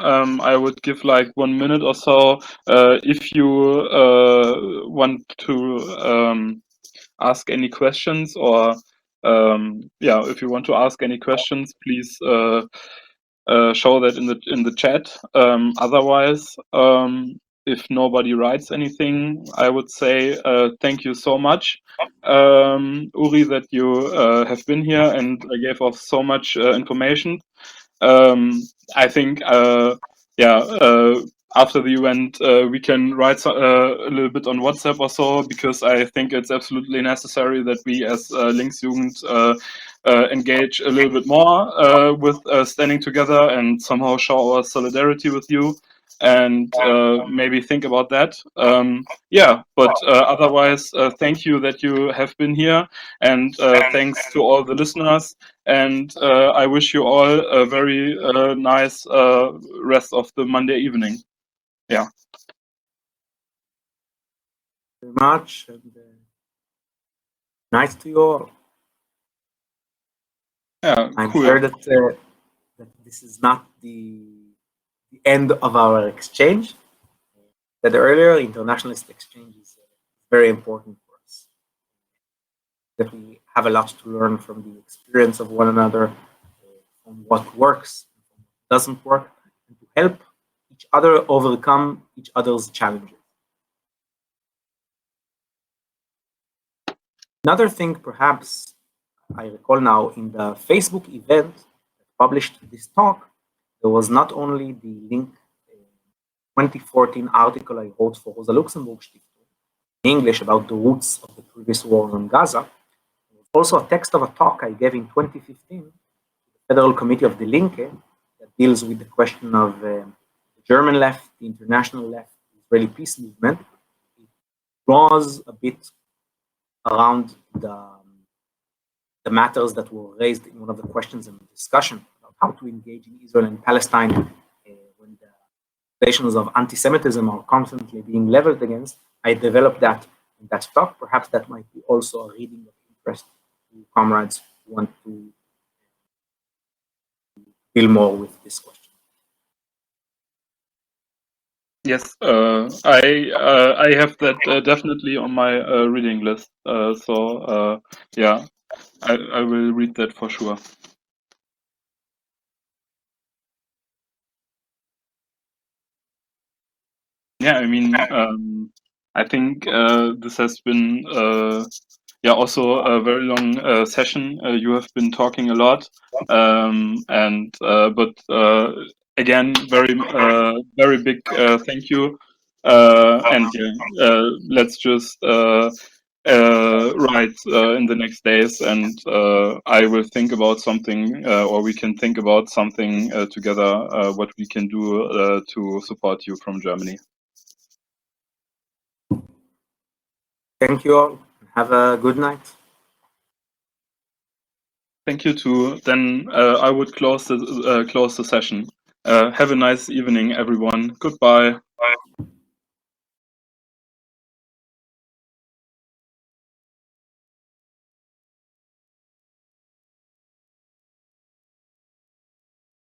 A: I would give like 1 minute or so if you want to ask any questions, or yeah, if you want to ask any questions, please show that in the chat. Otherwise, if nobody writes anything, I would say thank you so much, Uri, that you have been here and gave us so much information. I think, yeah, after the event, we can write a little bit on WhatsApp or so, because I think it's absolutely necessary that we as Linksjugend engage a little bit more with standing together and somehow show our solidarity with you, and maybe think about that. Yeah, but otherwise, thank you that you have been here, and thanks to all the listeners, and I wish you all a very nice rest of the Monday evening. Yeah.
B: Very much, and nice to you all.
A: Yeah,
B: I'm
A: cool.
B: sure that that this is not the end of our exchange. That earlier, internationalist exchange is very important for us. That we have a lot to learn from the experience of one another, from what works, and what doesn't work, and to help each other overcome each other's challenges. Another thing, perhaps, I recall now, in the Facebook event that published this talk, there was not only the link 2014 article I wrote for rosa-luxemburg-stiftung in English about the roots of the previous wars on Gaza. There was also a text of a talk I gave in 2015 to the Federal Committee of the Linke that deals with the question of the German left, the international left, the Israeli peace movement. It draws a bit around the matters that were raised in one of the questions in the discussion about how to engage in Israel and Palestine when the accusations of anti-Semitism are constantly being leveled against. I developed that in that talk. Perhaps that might be also a reading of interest to comrades who want to deal more with this question.
A: Yes, I have that definitely on my reading list. Yeah, I will read that for sure. Yeah, I mean, I think this has been yeah also a very long session. You have been talking a lot, but again, very big thank you. And yeah, let's just write in the next days, and I will think about something, or we can think about something together. What we can do to support you from Germany.
B: Thank you all. Have a good night.
A: Thank you too. Then I would close the session. Have a nice evening, everyone. Goodbye.